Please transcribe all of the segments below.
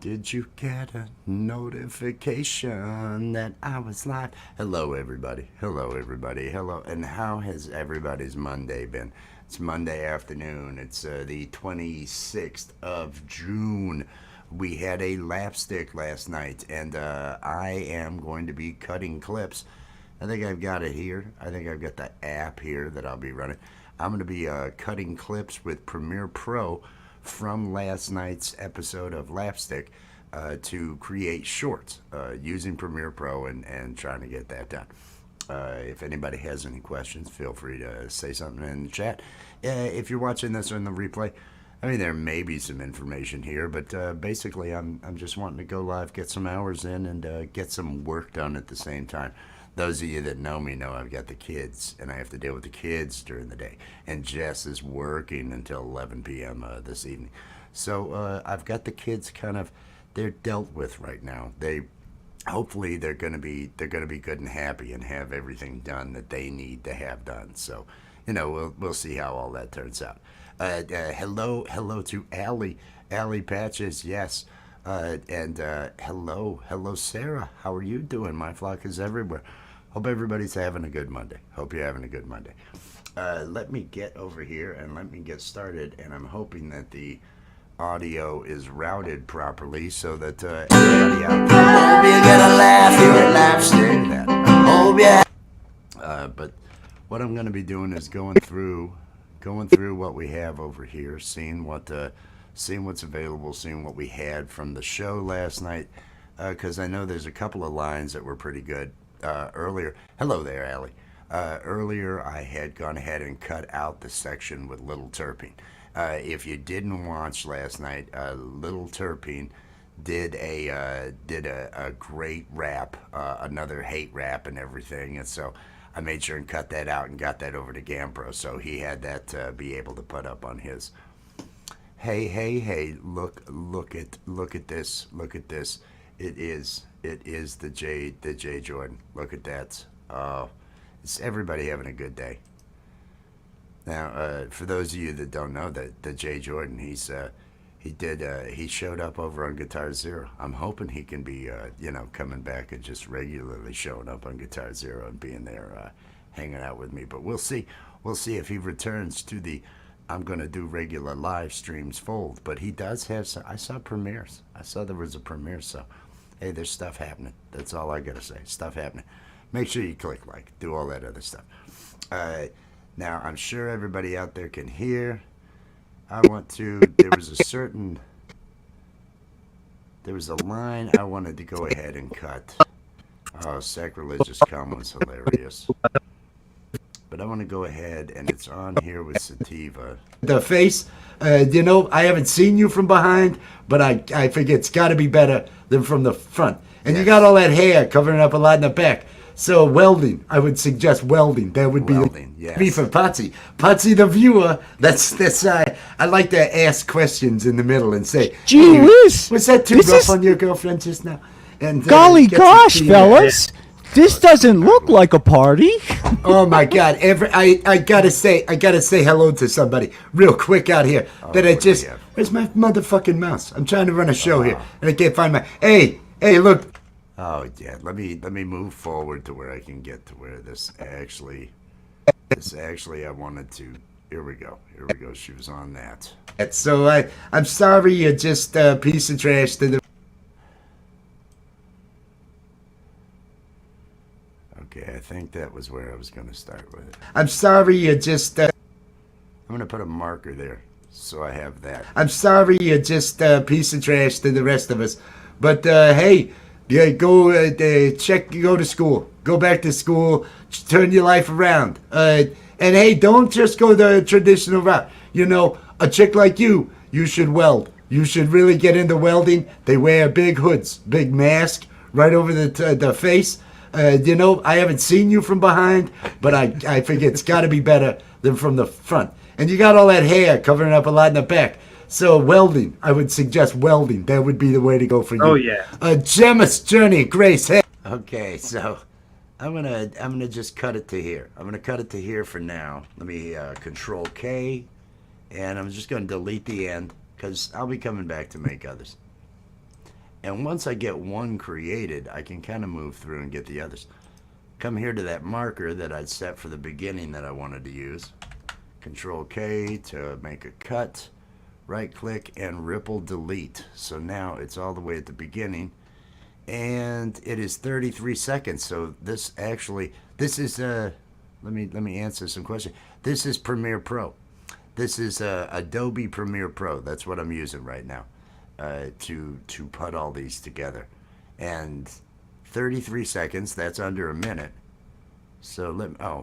Did you get a notification that I was live? Hello, everybody. Hello, everybody. Hello. And how has everybody's Monday been? It's Monday afternoon. It's the 26th of June. We had a lapstick last night, and I am going to be cutting clips. I think I've got it here. I think I've got the app here that I'll be running. I'm going to be cutting clips with Premiere Pro from last night's episode of Lapstick to create shorts using Premiere Pro and trying to get that done. If anybody has any questions, feel free to say something in the chat. If you're watching this on the replay, I mean, there may be some information here, but basically I'm just wanting to go live, get some hours in, and get some work done at the same time. Those of you that know me know I've got the kids, and I have to deal with the kids during the day. And Jess is working until 11 p.m. This evening. So I've got the kids kind of, they're dealt with right now. Hopefully they're gonna be good and happy and have everything done that they need to have done. So, we'll see how all that turns out. Hello to Allie Patches, yes. And hello Sarah. How are you doing? My flock is everywhere. Hope everybody's having a good Monday. Hope you're having a good Monday. Let me get over here and let me get started. And I'm hoping that the audio is routed properly so that everybody out there. Hope you get a laugh here at Lapstick. Hope you. But what I'm going to be doing is going through what we have over here, seeing what's available, seeing what we had from the show last night, because I know there's a couple of lines that were pretty good earlier. Hello there, Allie. Earlier, I had gone ahead and cut out the section with Little Terpene. If you didn't watch last night, Little Terpene did a great rap, another hate rap and everything, and so I made sure and cut that out and got that over to Gampro, so he had that be able to put up on his. Hey! Look at this! Look at this! It is the J Jordan. Look at that! It's everybody having a good day. Now, for those of you that don't know, that the J Jordan, he showed up over on Guitar Zero. I'm hoping he can be coming back and just regularly showing up on Guitar Zero and being there, hanging out with me. But we'll see. We'll see if he returns to the I'm going to do regular live streams fold. But he does have some. I saw premieres. I saw there was a premiere. So, hey, there's stuff happening. That's all I got to say. Stuff happening. Make sure you click like. Do all that other stuff. Now, I'm sure everybody out there can hear. There was a line I wanted to go ahead and cut. Oh, Sacrilegious Calm was hilarious. But I want to go ahead, and it's on here with Sativa. The face, I haven't seen you from behind, but I figure it's got to be better than from the front. And yes. You got all that hair covering up a lot in the back. So welding, I would suggest welding. That would be welding, yes. Be for Potsy. Potsy the viewer. That's I like to ask questions in the middle and say, "Gee whiz, was that too rough on your girlfriend just now?" And golly gosh, fellas, this doesn't look like a party. Oh my God! I gotta say hello to somebody real quick out here. Where's my motherfucking mouse? I'm trying to run a show here and I can't find my. Hey, look. Oh yeah, let me move forward to where I can get to where this actually I wanted to. Here we go. She was on that. So I'm sorry, you're just a piece of trash to the. Okay, I think that was where I was going to start with it. I'm sorry, you're just. I'm going to put a marker there, so I have that. I'm sorry, you're just a piece of trash to the rest of us, but hey. Yeah, go go to school. Go back to school. Turn your life around. And hey, don't just go the traditional route. A chick like you should weld. You should really get into welding. They wear big hoods, big mask right over the face. I haven't seen you from behind, but I figure it's got to be better than from the front. And you got all that hair covering up a lot in the back. So welding, I would suggest welding. That would be the way to go for you. Oh yeah. Gemma's Journey, Grace. Hey. Okay, so I'm gonna just cut it to here. I'm gonna cut it to here for now. Let me Control K, and I'm just gonna delete the end because I'll be coming back to make others. And once I get one created, I can kind of move through and get the others. Come here to that marker that I'd set for the beginning that I wanted to use. Control K to make a cut. Right click and ripple delete. So now it's all the way at the beginning. And it is 33 seconds. So this is let me answer some questions. This is Premiere Pro. This is Adobe Premiere Pro. That's what I'm using right now to put all these together. And 33 seconds, that's under a minute. So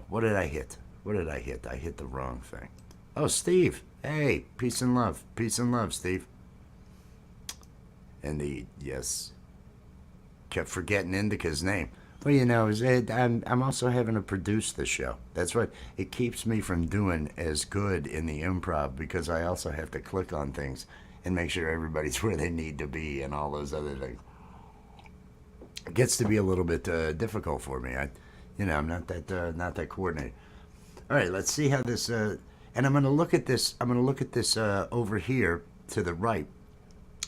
what did I hit? What did I hit? I hit the wrong thing. Oh, Steve. Hey, peace and love. Peace and love, Steve. Indeed, yes. Kept forgetting Indica's name. Well, you know, I'm also having to produce the show. That's what it keeps me from doing as good in the improv, because I also have to click on things and make sure everybody's where they need to be and all those other things. It gets to be a little bit difficult for me. I'm not that coordinated. All right, let's see how this. And I'm going to look at this. I'm going to look at this over here to the right.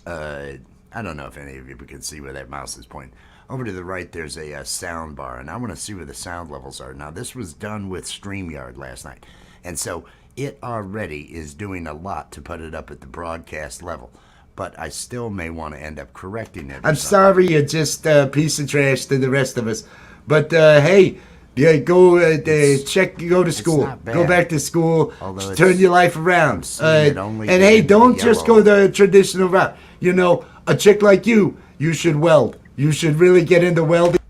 I don't know if any of you can see where that mouse is pointing. Over to the right, there's a sound bar, and I want to see where the sound levels are. Now, this was done with StreamYard last night, and so it already is doing a lot to put it up at the broadcast level. But I still may want to end up correcting it. I'm sorry, you're just a piece of trash to the rest of us. But hey, yeah, go go to school. Go back to school. Turn your life around. And hey, don't just go the traditional route. You know, a chick like you should weld. You should really get into welding.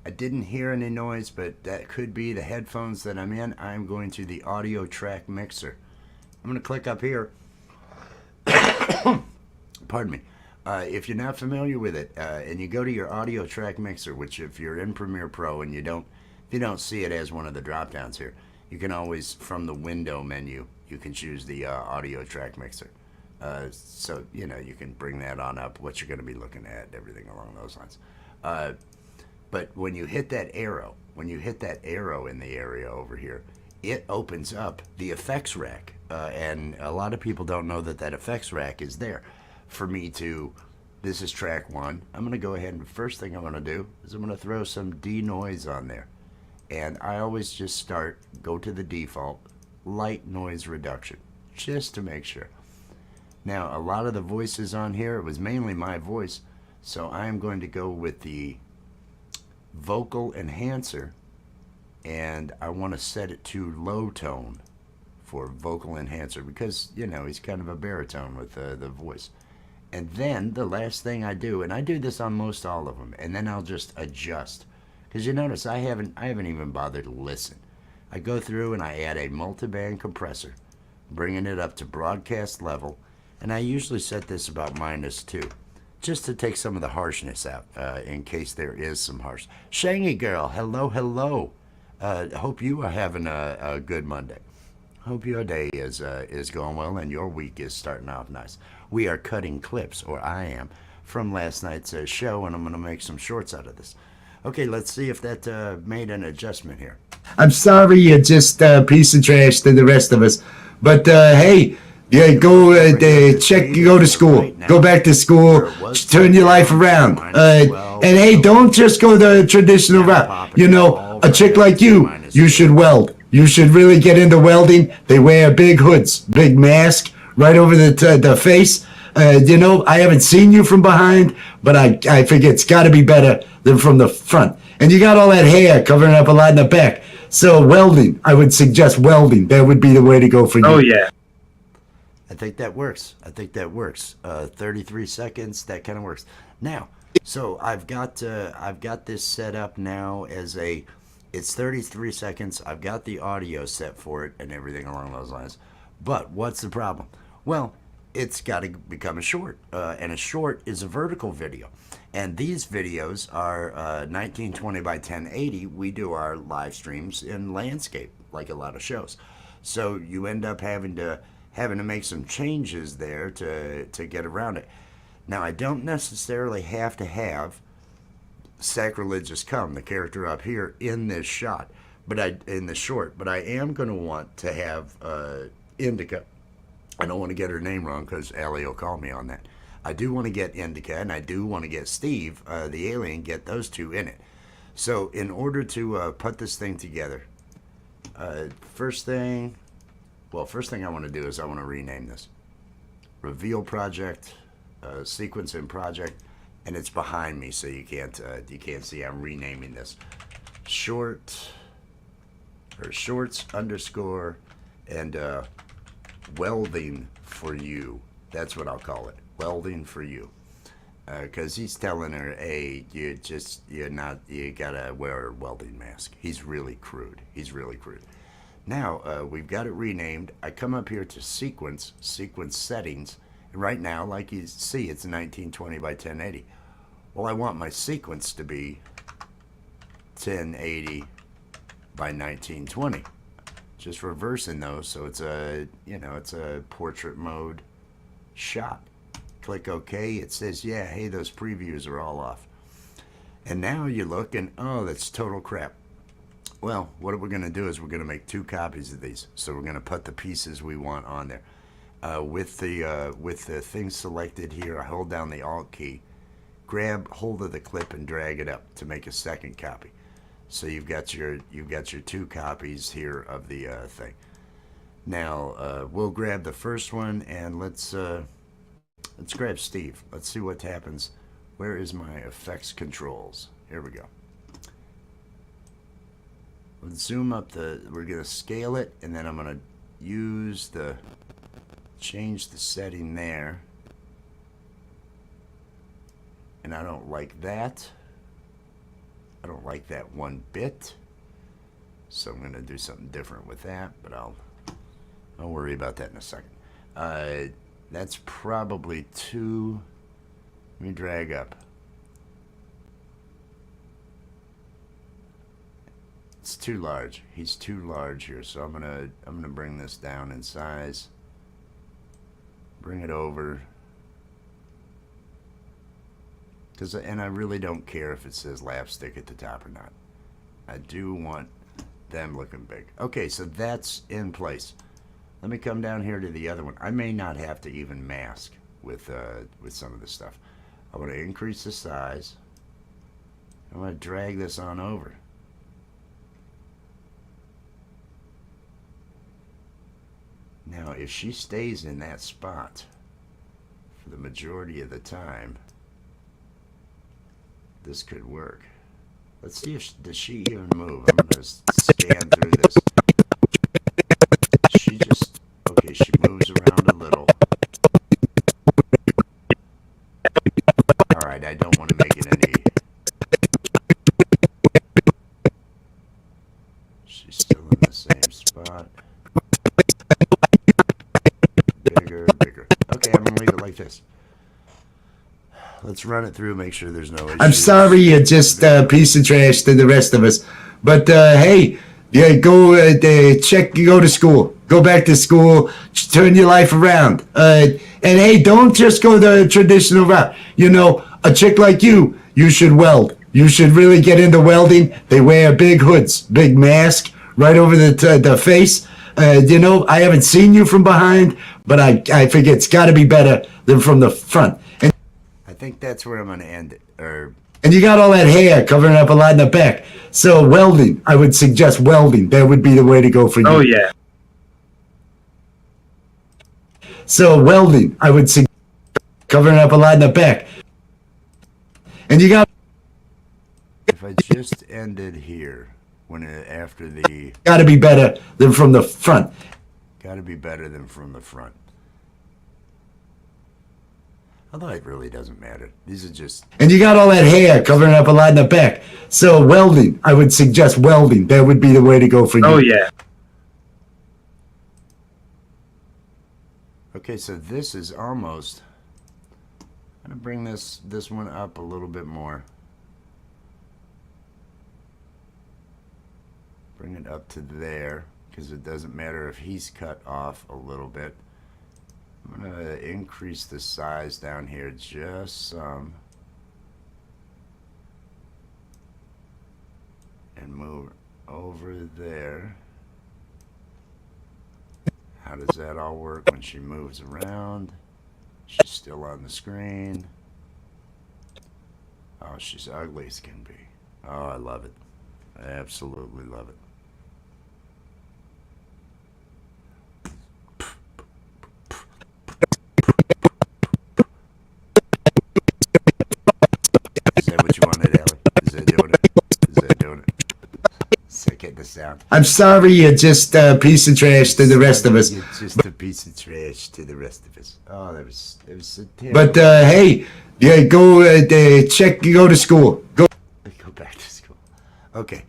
I didn't hear any noise, but that could be the headphones that I'm in. I'm going to the audio track mixer. I'm going to click up here. Pardon me. If you're not familiar with it, and you go to your audio track mixer, which if you're in Premiere Pro and if you don't see it as one of the drop downs here, you can always, from the window menu, you can choose the audio track mixer. So, you know, you can bring that on up, what you're going to be looking at, everything along those lines. But when you hit that arrow, in the area over here, it opens up the effects rack. And a lot of people don't know that effects rack is there. For me to, this is track 1. I'm going to go ahead and the first thing I'm going to do is I'm going to throw some denoise on there. And I always just go to the default, light noise reduction, just to make sure. Now, a lot of the voices on here, it was mainly my voice, so I'm going to go with the vocal enhancer, and I want to set it to low tone for vocal enhancer, because, you know, he's kind of a baritone with the voice. And then the last thing I do, and I do this on most all of them, and then I'll just adjust, because you notice I haven't even bothered to listen. I go through and I add a multiband compressor, bringing it up to broadcast level. And I usually set this about -2, just to take some of the harshness out, in case there is some harsh. Shangy girl, hello, hello. Hope you are having a good Monday. Hope your day is going well and your week is starting off nice. We are cutting clips, or I am, from last night's show, and I'm going to make some shorts out of this. Okay, let's see if that made an adjustment here. I'm sorry, you're just a piece of trash to the rest of us. But hey, yeah, go go to school. Go back to school. Turn your life around. And hey, don't just go the traditional route. You know, a chick like you should weld. You should really get into welding. They wear big hoods, big mask right over the face. You know, I haven't seen you from behind, but I figure it's got to be better than from the front. And you got all that hair covering up a lot in the back. So welding, I would suggest welding. That would be the way to go for you. Oh, yeah. I think that works. 33 seconds, that kind of works. Now, so I've got this set up now as it's 33 seconds. I've got the audio set for it and everything along those lines. But what's the problem? Well, it's got to become a short, and a short is a vertical video. And these videos are 1920 by 1080. We do our live streams in landscape, like a lot of shows. So you end up having to make some changes there to get around it. Now, I don't necessarily have to have Sacrilegious Cum, the character up here, in this shot, in the short, but I am going to want to have Indica. I don't want to get her name wrong because Allie will call me on that. I do want to get Indica, and I do want to get Steve, the alien, get those two in it. So in order to put this thing together, first thing I want to do is I want to rename this. Reveal project, sequence in project, and it's behind me, so you can't see. I'm renaming this shorts underscore and welding for you. That's what I'll call it. Welding for you. Because he's telling her, hey, you gotta wear a welding mask. He's really crude. Now, we've got it renamed. I come up here to sequence settings. And right now, like you see, it's 1920 by 1080. Well, I want my sequence to be 1080 by 1920. Just reversing those, so it's a portrait mode shot. Click OK. It says, yeah, hey, those previews are all off. And now you look and, oh, that's total crap. Well, what we're going to do is we're going to make 2 copies of these. So we're going to put the pieces we want on there. With the thing selected here, I hold down the Alt key, grab hold of the clip and drag it up to make a second copy. So you've got your 2 copies here of the thing. Now we'll grab the first one and let's grab Steve. Let's see what happens. Where is my effects controls? Here we go. Let's zoom up we're gonna scale it, and then I'm gonna change the setting there. And I don't like that. I don't like that one bit. So I'm gonna do something different with that, but I'll worry about that in a second. That's probably too. Let me drag up. It's too large. He's too large here, so I'm gonna bring this down in size. Bring it over. And I really don't care if it says Lapstick at the top or not. I do want them looking big. Okay, so that's in place. Let me come down here to the other one. I may not have to even mask with some of this stuff. I want to increase the size. I want to drag this on over. Now, if she stays in that spot for the majority of the time, this could work. Let's see does she even move. I'm going to scan through this. Okay, she moves around a little. Alright, I don't want to make it any. She's still in the same spot. Bigger. Okay, I'm going to leave it like this. Let's run it through, make sure there's no issues. I'm sorry you're just a piece of trash to the rest of us. But, hey, yeah, go to school. Go back to school. Turn your life around. And, hey, don't just go the traditional route. You know, a chick like you should weld. You should really get into welding. They wear big hoods, big mask right over the face. You know, I haven't seen you from behind, but I figure it's got to be better than from the front. I think that's where I'm going to end it. And you got all that hair covering up a lot in the back. So welding, I would suggest welding. That would be the way to go for you. Oh, yeah. So welding, I would suggest covering up a lot in the back. And you got... If I just ended here, after the... Got to be better than from the front. Got to be better than from the front. Although it really doesn't matter. These are just... And you got all that hair covering up a lot in the back. So welding, I would suggest welding. That would be the way to go for you. Oh, yeah. Okay, so this is almost... I'm going to bring this one up a little bit more. Bring it up to there, because it doesn't matter if he's cut off a little bit. I'm going to increase the size down here just some. And move over there. How does that all work when she moves around? She's still on the screen. Oh, she's ugly as can be. Oh, I love it. I absolutely love it. Is that what you wanted, Ellie? Is that doing it? Is that doing it? Sick at the sound. I'm sorry, you're just a piece of trash to the rest of us. You're just a piece of trash to the rest of us. Oh, that was a terrible. But hey, yeah, go go to school. Go back to school. Okay,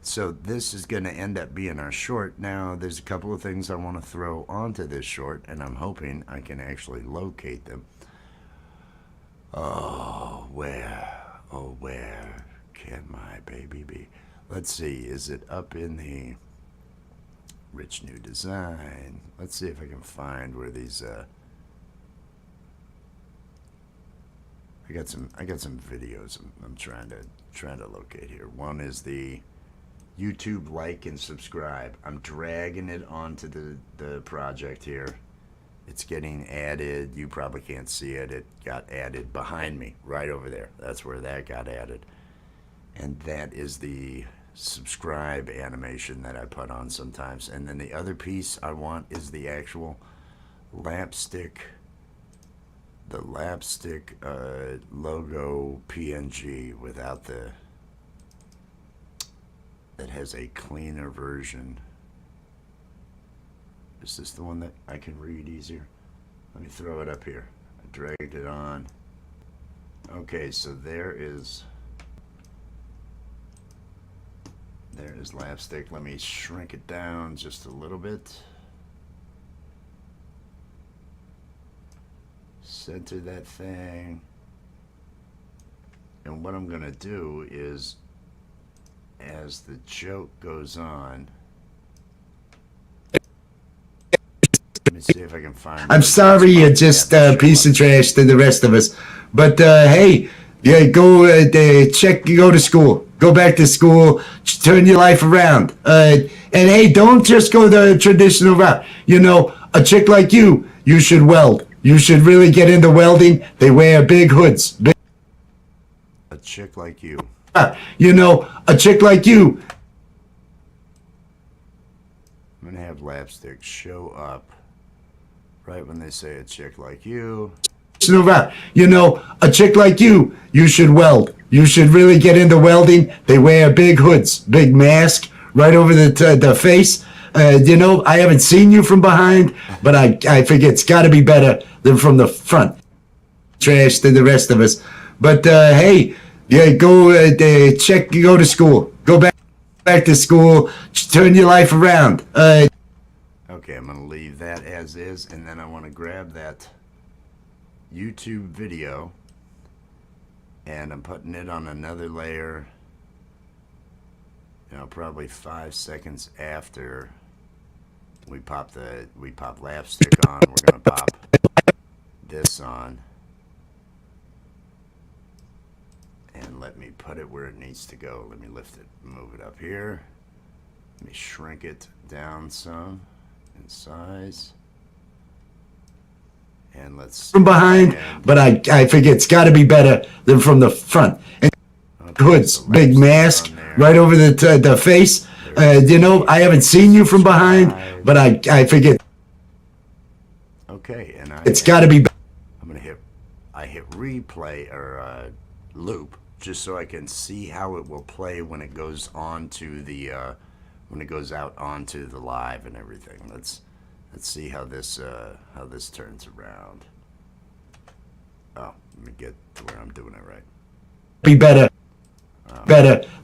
so this is going to end up being our short. Now, there's a couple of things I want to throw onto this short, and I'm hoping I can actually locate them. Oh, where can my baby be? Let's see, is it up in the rich new design? Let's see if I can find where these I got some videos I'm trying to locate here. One is the YouTube like and subscribe. I'm dragging it onto the project here. It's getting added. You probably can't see it. It got added behind me, right over there. That's where that got added. And that is the subscribe animation that I put on sometimes. And then the other piece I want is the actual lapstick, the lapstick logo PNG without the, that has a cleaner version. Is this the one that I can read easier? Let me throw it up here. I dragged it on. Okay, so there is lapstick. Let me shrink it down just a little bit. Center that thing. And what I'm gonna do is, as the joke goes on, let me see if I can find. I'm sorry, you're just a piece of trash to the rest of us. But hey, yeah, go go to school. Go back to school. Turn your life around. And hey, don't just go the traditional route. You know, a chick like you should weld. You should really get into welding. They wear big hoods. A chick like you. You know, a chick like you. I'm gonna have lapstick show up right when they say a chick like you. You know, a chick like you should weld. You should really get into welding. They wear big hoods, big mask right over the face. You know, I haven't seen you from behind, but I figure it's got to be better than from the front. Trash to the rest of us. But hey, yeah, go go to school. Go back to school. Turn your life around. Okay, I'm gonna leave that as is, and then I want to grab that YouTube video, and I'm putting it on another layer. You know, probably 5 seconds after we pop lapstick on, we're gonna pop this on, and let me put it where it needs to go. Let me lift it, move it up here. Let me shrink it down some in size. And let's from behind, but I figure it's got to be better than from the front. And okay, hoods, big mask right over the face. You know, I haven't seen you from behind, but I figure. Okay, and it's got to be. I'm gonna hit replay or loop just so I can see how it will play when it goes on to the when it goes out onto the live and everything. Let's see how this turns around. Oh, let me get to where I'm doing it right. Be better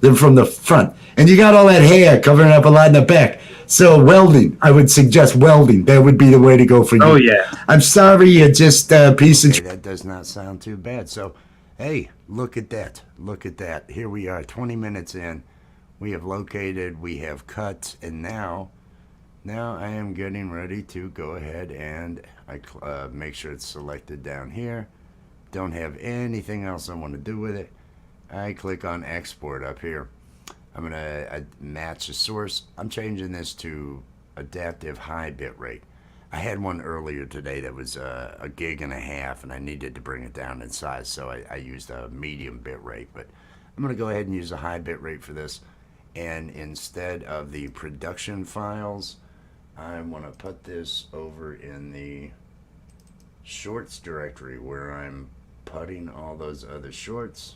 than from the front. And you got all that hair covering up a lot in the back. So welding, I would suggest welding. That would be the way to go for you. Oh yeah. I'm sorry, you're just a piece of. That does not sound too bad. So, hey, look at that. Look at that. Here we are, 20 minutes in. We have located, we have cut, and now I am getting ready to go ahead and I make sure it's selected down here. Don't have anything else I want to do with it. I click on export up here. I'm gonna match the source. I'm changing this to adaptive high bit rate. I had one earlier today that was a gig and a half, and I needed to bring it down in size, so I used a medium bit rate. But I'm going to go ahead and use a high bit rate for this. And instead of the production files, I want to put this over in the shorts directory where I'm putting all those other shorts.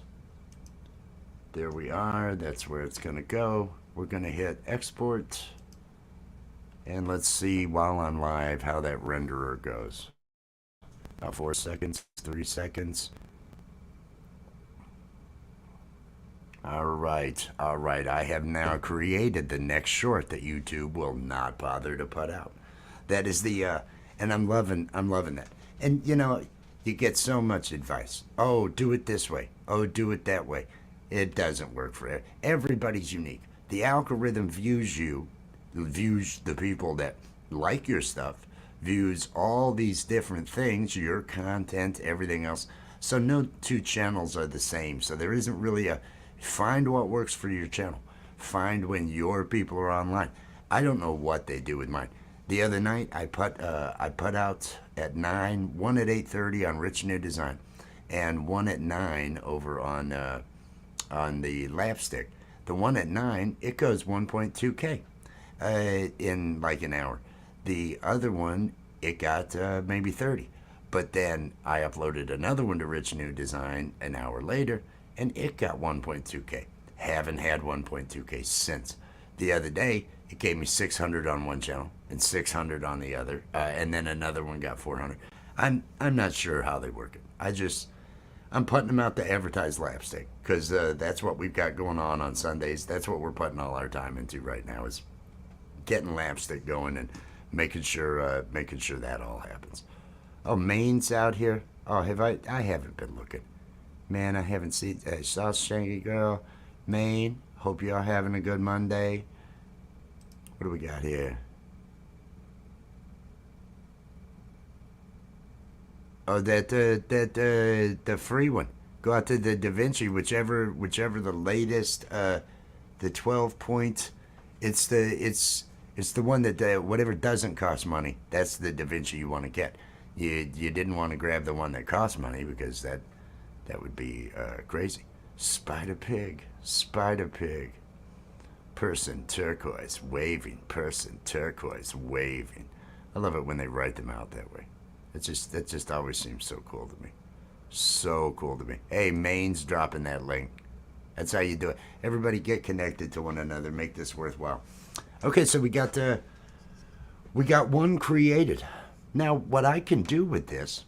There we are. That's where it's going to go. We're going to hit export. And let's see while I'm live how that renderer goes. About 4 seconds, 3 seconds. All right. I have now created the next short that YouTube will not bother to put out. That is the, and I'm loving that. And you know, you get so much advice. Oh, do it this way. Oh, do it that way. It doesn't work for it. Everybody's unique. The algorithm views the people that like your stuff, views all these different things, your content, everything else. So no two channels are the same. So there isn't really a find what works for your channel. Find when your people are online. I don't know what they do with mine. The other night I put out at 9, one at 8:30 on Rich New Design, and one at 9 over on the Lapstick. The one at 9, it goes 1.2K in like an hour. The other one, it got maybe 30. But then I uploaded another one to Rich New Design an hour later, and it got 1.2K. Haven't had 1.2K since. The other day, it gave me 600 on one channel and 600 on the other, and then another one got 400. I'm not sure how they work it. I'm putting them out to advertise Lapstick because that's what we've got going on Sundays. That's what we're putting all our time into right now, is getting Lapstick going and making sure that all happens. Oh, Maine's out here. Oh, I haven't been looking. Man, I haven't seen South Shanky Girl, Maine. Hope y'all having a good Monday. What do we got here? Oh, the free one. Go out to the DaVinci, whichever the latest, the 12 point. It's the one that whatever doesn't cost money. That's the DaVinci you want to get. You didn't want to grab the one that costs money because that would be crazy. Spider Pig. Person turquoise waving. Person turquoise waving. I love it when they write them out that way. That just always seems so cool to me. So cool to me. Hey, Maine's dropping that link. That's how you do it. Everybody get connected to one another. Make this worthwhile. Okay, so we got one created. Now, what I can do with this,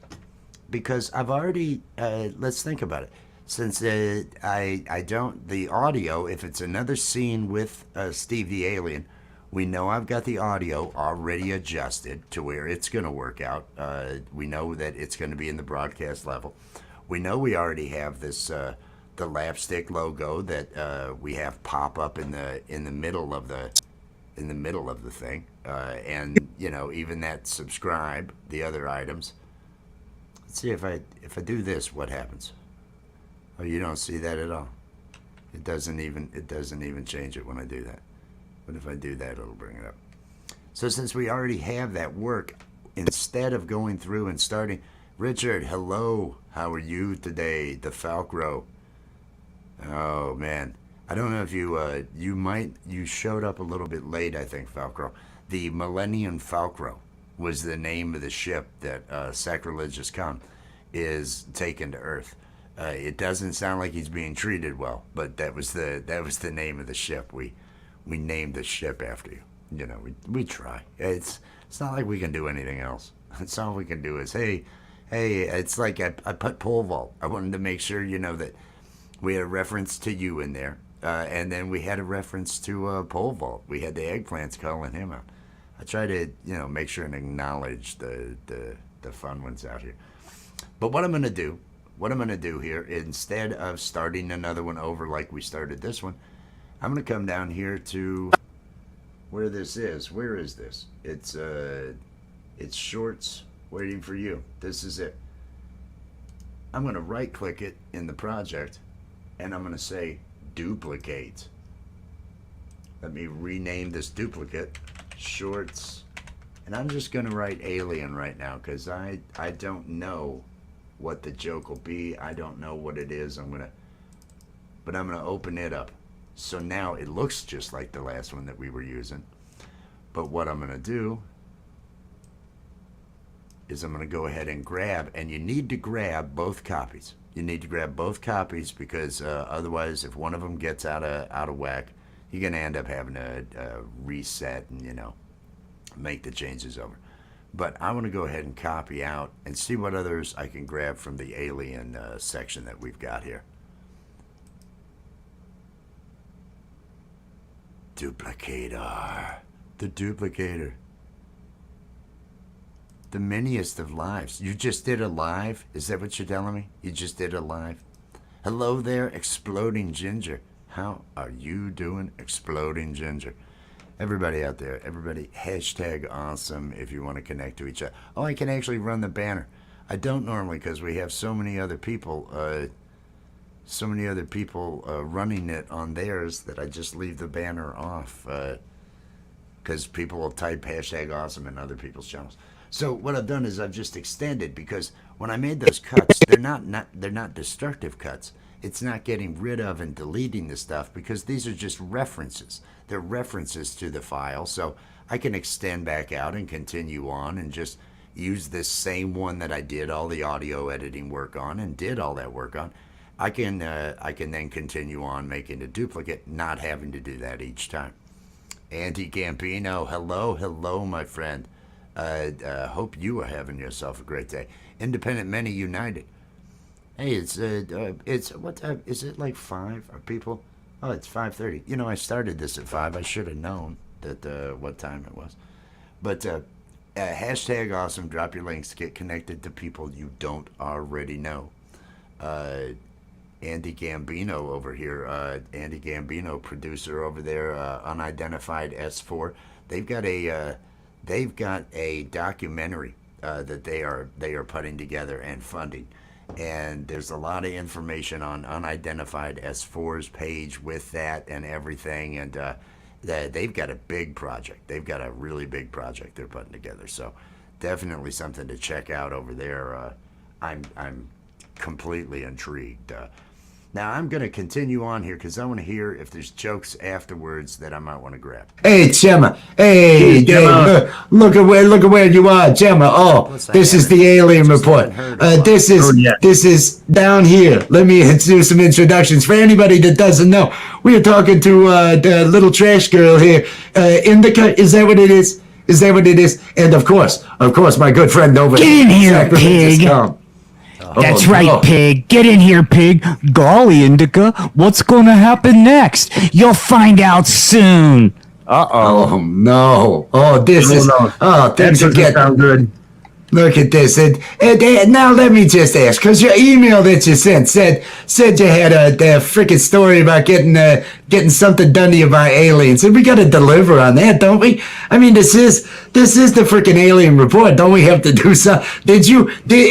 because I've already, let's think about it. Since I don't, the audio, if it's another scene with Steve the Alien, we know I've got the audio already adjusted to where it's going to work out. We know that it's going to be in the broadcast level. We know we already have this, the Lapstick logo that we have pop up in the middle of the thing, and you know, even that subscribe, the other items. Let's see if I do this, what happens? Oh, you don't see that at all. It doesn't even change it when I do that. But if I do that, it'll bring it up. So since we already have that work, instead of going through and starting, Richard, hello, how are you today? The Falcro. Oh man, I don't know if you showed up a little bit late, I think, Falcro. The Millennium Falcro was the name of the ship that Sacrilegious Khan is taken to Earth. It doesn't sound like he's being treated well, but that was the name of the ship. We named the ship after you. You know, we try. It's not like we can do anything else. It's all we can do is hey. It's like I put pole vault. I wanted to make sure, you know, that we had a reference to you in there, and then we had a reference to pole vault. We had the eggplants calling him out. I try to, you know, make sure and acknowledge the fun ones out here. But what I'm gonna do here, instead of starting another one over like we started this one, I'm gonna come down here to where this is. Where is this? It's shorts waiting for you. This is it. I'm gonna right click it in the project and I'm gonna say duplicate. Let me rename this duplicate shorts And I'm just going to write alien right now because I don't know what the joke will be. I don't know what it is. But I'm going to open it up. So now it looks just like the last one that we were using. But what I'm going to do is I'm going to go ahead and grab, and you need to grab both copies. You need to grab both copies because otherwise, if one of them gets out of whack, you're going to end up having to reset and, make the changes over. But I want to go ahead and copy out and see what others I can grab from the alien section that we've got here. Duplicator. The duplicator. The miniest of lives. You just did a live? Is that what you're telling me? You just did a live? Hello there, Exploding Ginger. How are you doing, Exploding Ginger? Everybody out there, everybody, hashtag awesome if you want to connect to each other. Oh, I can actually run the banner. I don't normally because we have so many other people running it on theirs that I just leave the banner off because people will type hashtag awesome in other people's channels. So what I've done is I've just extended because when I made those cuts, they're not destructive cuts. It's not getting rid of and deleting the stuff because these are just references. They're references to the file, so I can extend back out and continue on and just use this same one that I did all the audio editing work on and did all that work on. I can then continue on making a duplicate, not having to do that each time. Andy Gambino, hello, my friend. Hope you are having yourself a great day. Independent Many United. Hey, it's what time is it? Like 5? Are people? Oh, it's 5:30. I started this at 5. I should have known that what time it was. But hashtag awesome. Drop your links to get connected to people you don't already know. Andy Gambino over here. Andy Gambino, producer over there. Unidentified S4. They've got a documentary that they are putting together and funding. And there's a lot of information on Unidentified S4's page with that and everything. And they've got a big project. They've got a really big project they're putting together. So definitely something to check out over there. I'm completely intrigued. Now I'm going to continue on here because I want to hear if there's jokes afterwards that I might want to grab. Hey, Gemma. Hey, Gemma. Look at where you are, Gemma. Oh, this is the alien report. This is down here. Let me do some introductions for anybody that doesn't know. We are talking to the little trash girl here. Indica, is that what it is? Is that what it is? And of course, my good friend over there. Get in here, pig. That's right, pig. Get in here, pig. Golly, Indica, what's going to happen next? You'll find out soon. Oh no! Oh, things are getting good. Look at this, and now let me just ask, because your email that you sent said you had a freaking story about getting something done to you by aliens, and we got to deliver on that, don't we? I mean, this is the freaking alien report. Don't we have to do something?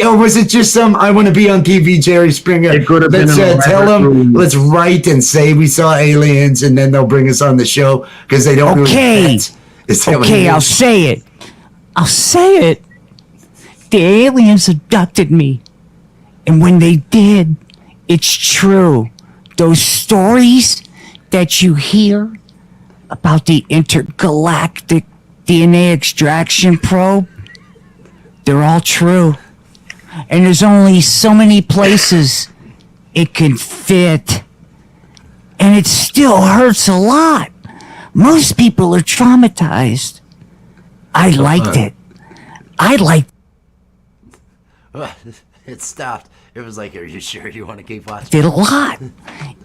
Or was it just some I want to be on TV, Jerry Springer? It could have been. Let's tell them. Let's write and say we saw aliens, and then they'll bring us on the show because they don't. Okay. Okay, I'll say it. The aliens abducted me. And when they did, it's true. Those stories that you hear about the intergalactic DNA extraction probe, they're all true. And there's only so many places it can fit. And it still hurts a lot. Most people are traumatized. I liked it. It stopped. It was like, are you sure you want to keep watching? Did a lot.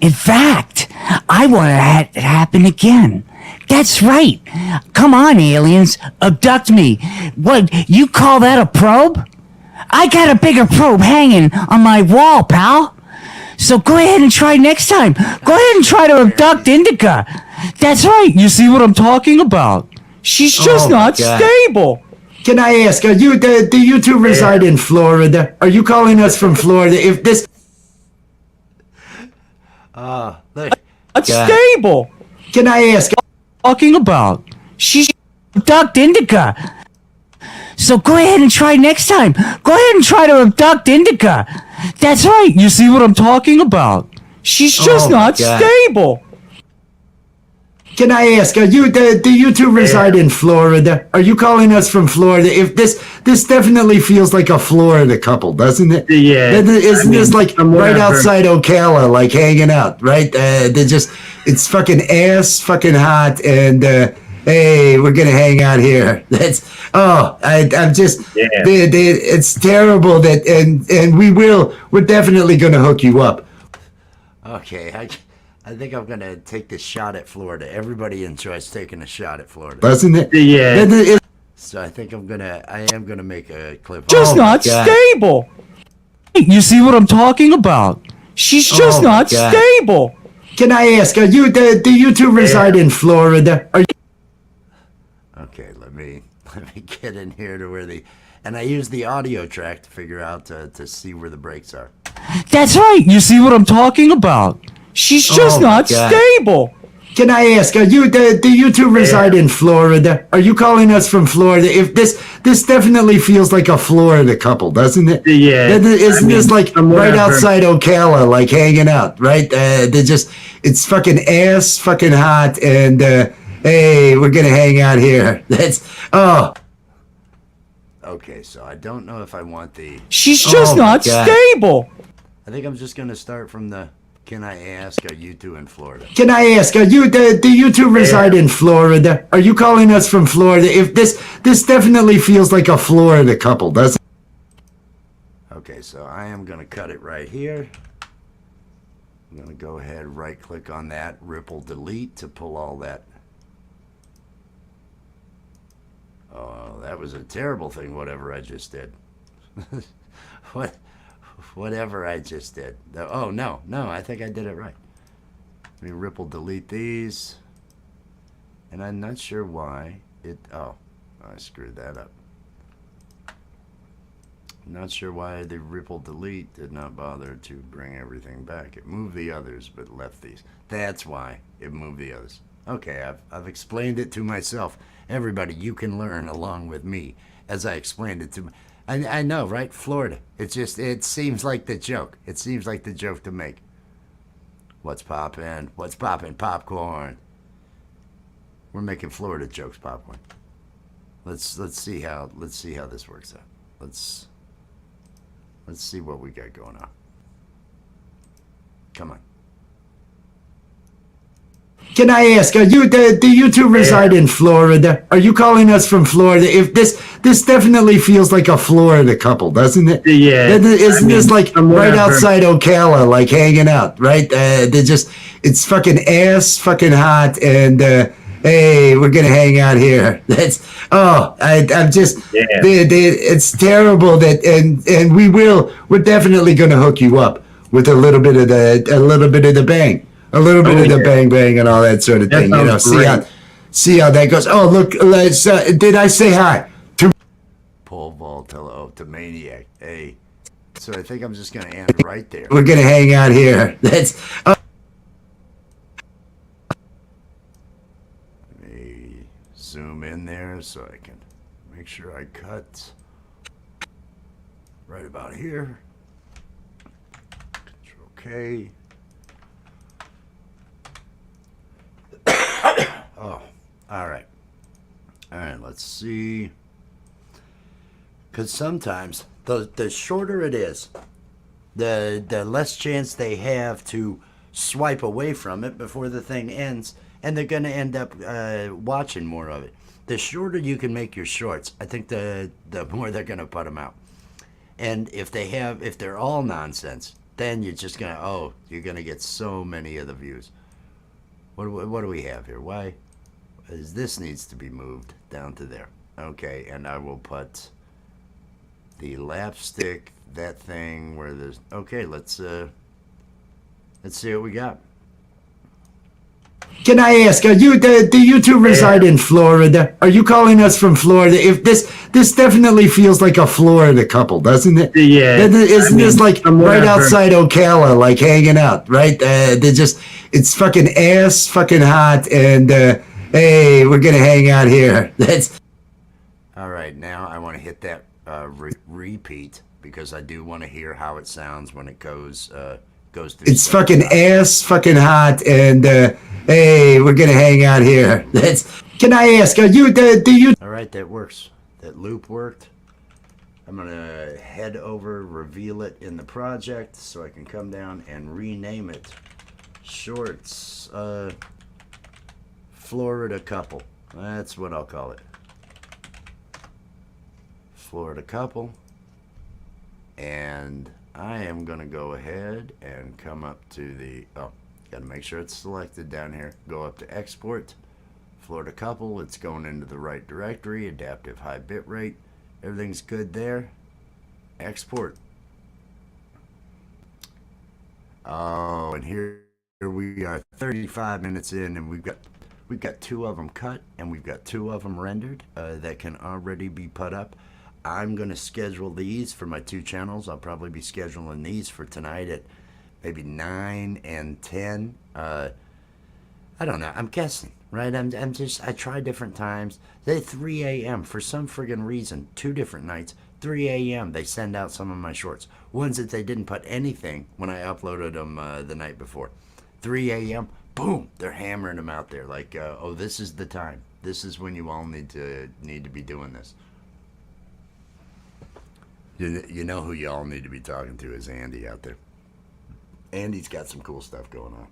In fact, I want to have it happen again. That's right. Come on, aliens. Abduct me. What, you call that a probe? I got a bigger probe hanging on my wall, pal. So go ahead and try next time. Go ahead and try to abduct Indica. That's right. You see what I'm talking about? She's just not stable. Can I ask, do you two reside in Florida? Are you calling us from Florida? If this... Not stable. Can I ask... Talking about? She's abduct Indica. So go ahead and try next time. Go ahead and try to abduct Indica. That's right. You see what I'm talking about? She's just Oh, my not God. stable. Can I ask, do you two reside in Florida? Are you calling us from Florida? If this definitely feels like a Florida couple, doesn't it? Yeah. Isn't this like from what right I've heard- outside Ocala, like hanging out, right? It's fucking ass fucking hot, and hey, we're gonna hang out here. I'm just, Yeah. it's terrible that, and we're definitely gonna hook you up. Okay, I think I'm gonna take the shot at Florida. Everybody enjoys taking a shot at Florida. Doesn't it? Yeah. So I think I am gonna make a clip. Just Oh, my not God. stable. You see what I'm talking about? She's just Oh, my not God. stable. Can I ask, do you two reside in Florida? Are you Okay, let me get in here to where and I use the audio track to figure out to see where the breaks are. That's right. You see what I'm talking about? She's just Oh, my not God. stable. Can I ask, do you two reside in Florida? Are you calling us from Florida? If this definitely feels like a Florida couple, doesn't it? Yeah. Isn't this like from what right I've heard- outside Ocala, like hanging out, right? It's fucking ass fucking hot, and hey, we're gonna hang out here. Okay, so I don't know if I want the. She's just Oh, my not God. stable. I think I'm just gonna start from the. Can I ask, are you two in Florida? Can I ask, do you two reside in Florida? Are you calling us from Florida? If this definitely feels like a Florida couple, doesn't it? Okay, so I am gonna cut it right here. I'm gonna go ahead, right click on that, ripple delete to pull all that. Oh, that was a terrible thing, whatever I just did. Whatever I just did. Oh, no, I think I did it right. Let me ripple delete these. And I'm not sure why I screwed that up. Not sure why the ripple delete did not bother to bring everything back. It moved the others, but left these. That's why it moved the others. Okay, I've explained it to myself. Everybody, you can learn along with me as I explained it to. I know, right? Florida. It seems like the joke. It seems like the joke to make. What's poppin'? What's poppin'? Popcorn. We're making Florida jokes, popcorn. Let's see how this works out. Let's see what we got going on. Come on. Can I ask, do you two reside in Florida? Are you calling us from Florida? If this definitely feels like a Florida couple, doesn't it? Yeah. Isn't this like from what right I've heard- outside Ocala, like hanging out, right? It's fucking ass fucking hot, and hey, we're gonna hang out here. I'm just, Yeah. it's terrible that, and we're definitely gonna hook you up with a little bit of the bang. A little bit Oh, of the yeah. bang bang and all that sort of That thing, sounds great. see how that goes. Oh, look, did I say hi to? Pole vault to Maniac. Hey. So I think I'm just gonna end right there. We're gonna hang out here. Let me zoom in there so I can make sure I cut right about here. Control K. Oh, all right. All right, let's see. Because sometimes the shorter it is, the less chance they have to swipe away from it before the thing ends, and they're going to end up watching more of it. The shorter you can make your shorts, I think the more they're going to put them out. And if they're all nonsense, then you're just you're going to get so many of the views. What do we have here? Why? This needs to be moved down to there. Okay, and I will put the lapstick, that thing where there's. Okay, let's see what we got. Can I ask, do you two reside in Florida? Are you calling us from Florida? If this definitely feels like a Florida couple, doesn't it? Yeah. Isn't this like from what right I've heard- outside Ocala, like hanging out, right? It's fucking ass fucking hot, and hey, we're gonna hang out here. All right, now I want to hit that repeat because I do want to hear how it sounds when it goes through. It's fucking ass fucking hot, and hey, we're gonna hang out here. That's. Can I ask? Are you? Do you? All right, that works. That loop worked. I'm gonna head over, reveal it in the project, so I can come down and rename it. Shorts, Florida couple. That's what I'll call it. Florida couple. And I am gonna go ahead and come up to the, gotta make sure it's selected down here. Go up to export, Florida couple. It's going into the right directory, adaptive high bit rate. Everything's good there. Export. Oh, and here we are 35 minutes in, and we've got 2 of them cut, and we've got 2 of them rendered that can already be put up. I'm going to schedule these for my 2 channels. I'll probably be scheduling these for tonight at maybe 9 and 10. I don't know. I'm guessing, right? I try different times. They 3 a.m. for some friggin' reason. 2 different nights. 3 a.m. they send out some of my shorts. Ones that they didn't put anything when I uploaded them the night before. 3 a.m. Boom! They're hammering them out there like, oh, this is the time. This is when you all need to be doing this. You know who you all need to be talking to is Andy out there. Andy's got some cool stuff going on.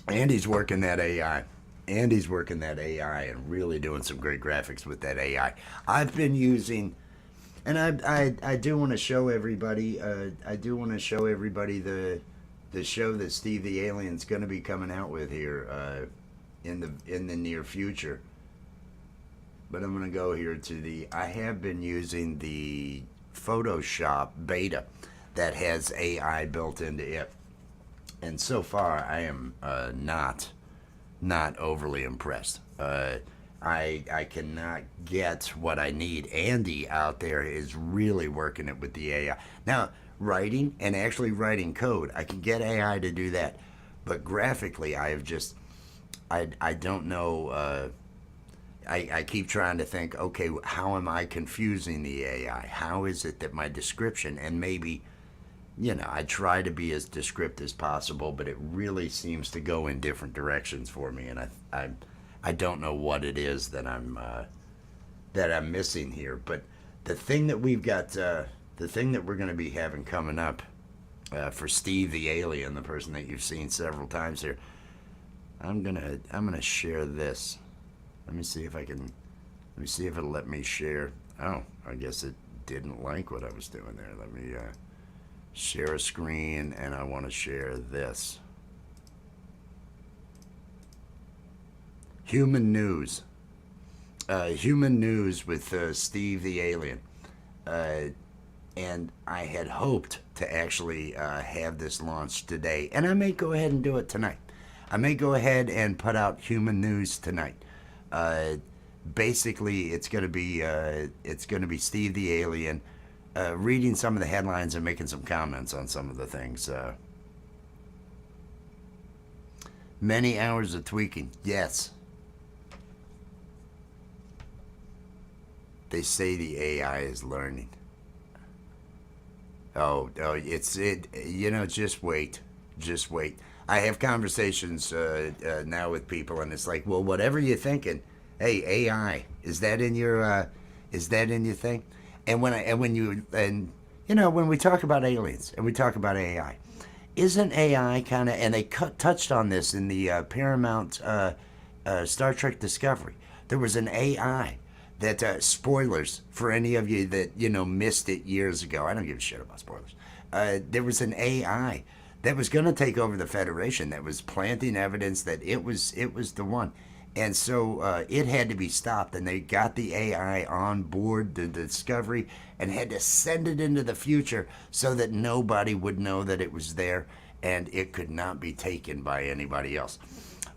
Andy's working that AI. Andy's working that AI and really doing some great graphics with that AI. I've been using, and I do want to show everybody. I do want to show everybody the show that Steve the Alien's going to be coming out with here in the near future. But I'm going to go here to the. I have been using the Photoshop beta that has AI built into it, and so far I am not overly impressed. I cannot get what I need. Andy out there is really working it with the AI. Now, writing and actually writing code, I can get AI to do that, but graphically, I have just I don't know. I keep trying to think, okay, how am I confusing the AI? How is it that my description, and maybe, I try to be as descriptive as possible, but it really seems to go in different directions for me, and I don't know what it is that I'm missing here. But the thing that we've got, the thing that we're going to be having coming up for Steve the Alien, the person that you've seen several times here, I'm gonna share this. Let me see if it'll let me share. Oh, I guess it didn't like what I was doing there. Let me share a screen, and I want to share this. Human News. Human News with Steve the Alien. And I had hoped to actually have this launched today, and I may go ahead and do it tonight. I may go ahead and put out Human News tonight. Basically, it's going to be Steve the Alien reading some of the headlines and making some comments on some of the things. Many hours of tweaking, yes. They say the AI is learning. Oh, just wait. Just wait. I have conversations now with people, and it's like, well, whatever you're thinking, hey, AI, is that in your thing? And when we talk about aliens and we talk about AI, isn't AI kind of, and they touched on this in the Paramount Star Trek Discovery. There was an AI that spoilers for any of you that missed it years ago. I don't give a shit about spoilers. There was an AI that was going to take over the Federation, that was planting evidence that it was the one. And so it had to be stopped, and they got the AI on board the Discovery and had to send it into the future so that nobody would know that it was there and it could not be taken by anybody else.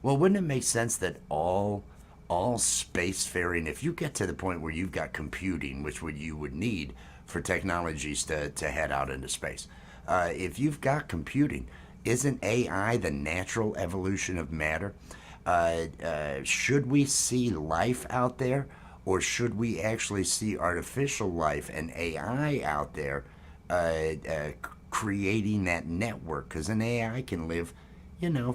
Well, wouldn't it make sense that all spacefaring, if you get to the point where you've got computing, which you would need for technologies to head out into space, if you've got computing, isn't AI the natural evolution of matter? Should we see life out there, or should we actually see artificial life and AI out there creating that network? Because an AI can live,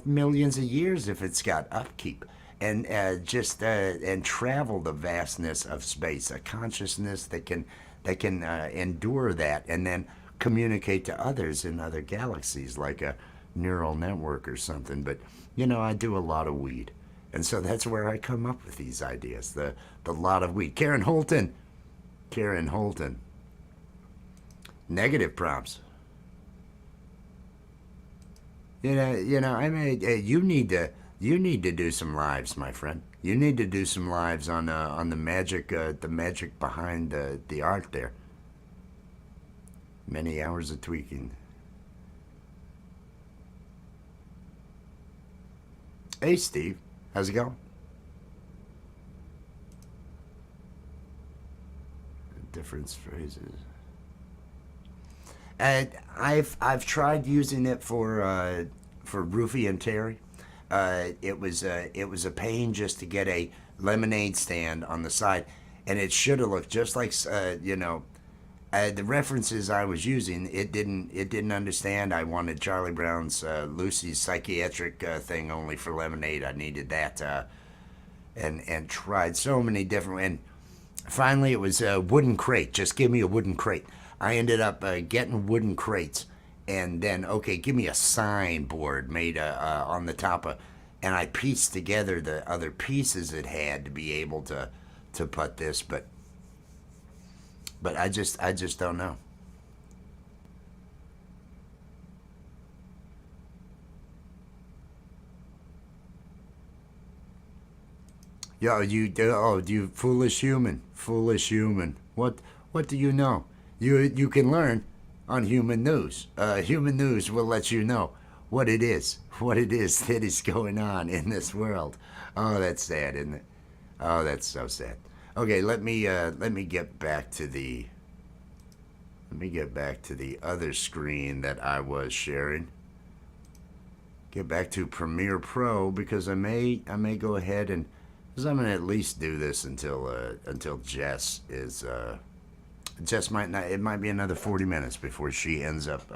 millions of years if it's got upkeep, and and travel the vastness of space, a consciousness that can endure that, and then communicate to others in other galaxies, like a neural network or something. But I do a lot of weed, and so that's where I come up with these ideas. The lot of weed. Karen Holton. Negative prompts. I mean, you need to do some lives, my friend. You need to do some lives on the magic behind the art there. Many hours of tweaking. Hey, Steve, how's it going? Different phrases. And I've tried using it for Roofy and Terry. It was a pain just to get a lemonade stand on the side, and it should have looked just like the references I was using. It didn't understand. I wanted Charlie Brown's Lucy's psychiatric thing only for lemonade. I needed that, and tried so many different. And finally, it was a wooden crate. Just give me a wooden crate. I ended up getting wooden crates, and then, okay, give me a signboard made on the top of, and I pieced together the other pieces it had to be able to put this, but I just don't know. Yo, you foolish human, What do you know? You can learn on Human News. Human News will let you know what it is that is going on in this world. Oh, that's sad, isn't it? Oh, that's so sad. Okay, let me get back to the other screen that I was sharing. Get back to Premiere Pro, because I may go ahead and, because I'm gonna at least do this until Jess is. Jess might not. It might be another 40 minutes before she ends up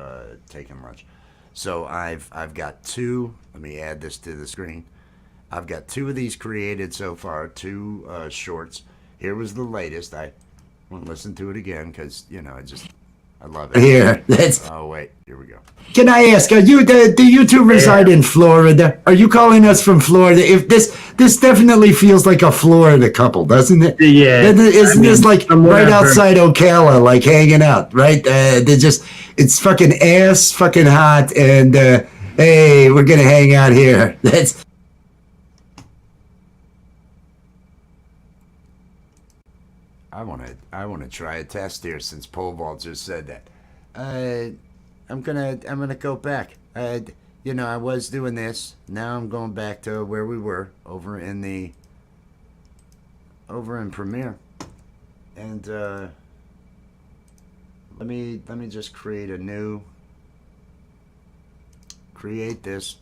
taking lunch. So I've got two. Let me add this to the screen. I've got two of these created so far. Two shorts. Here was the latest. I want to listen to it again because I love it. Here, that's. Oh wait, here we go. Can I ask? Do you two reside in Florida? Are you calling us from Florida? If this definitely feels like a Florida couple, doesn't it? Yeah. Isn't this like right outside Ocala, like hanging out, right? It's fucking ass, fucking hot, and hey, we're gonna hang out here. That's. I want to try a test here since Pole Vault just said that. I'm gonna go back. I was doing this. Now I'm going back to where we were over in Premiere, and let me just create this.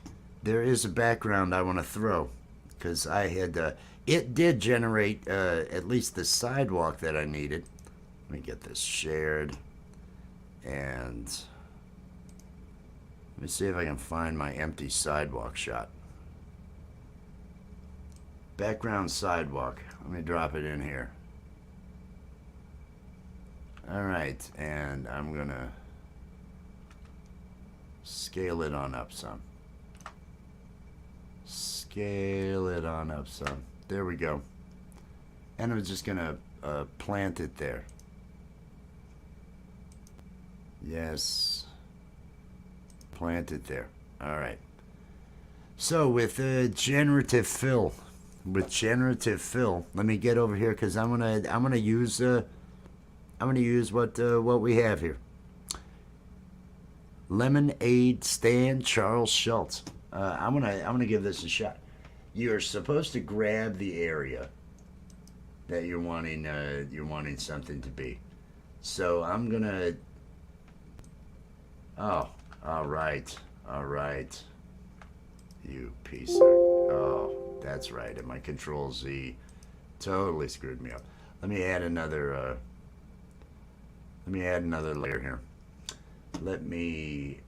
There is a background I want to throw, because I had it did generate at least the sidewalk that I needed. Let me get this shared, and let me see if I can find my empty sidewalk shot. Background sidewalk. Let me drop it in here. All right, and I'm gonna scale it on up some. Scale it on up some. There we go. And I'm just gonna plant it there. Yes. Plant it there. All right. So with generative fill, let me get over here, because I'm gonna use what we have here. Lemonade stand, Charles Schultz. I'm gonna give this a shot. You're supposed to grab the area that you're wanting something to be. So I'm gonna. Oh, all right. You piece of. Oh, that's right. And my Control Z totally screwed me up. Let me add another. Let me add another layer here. Let me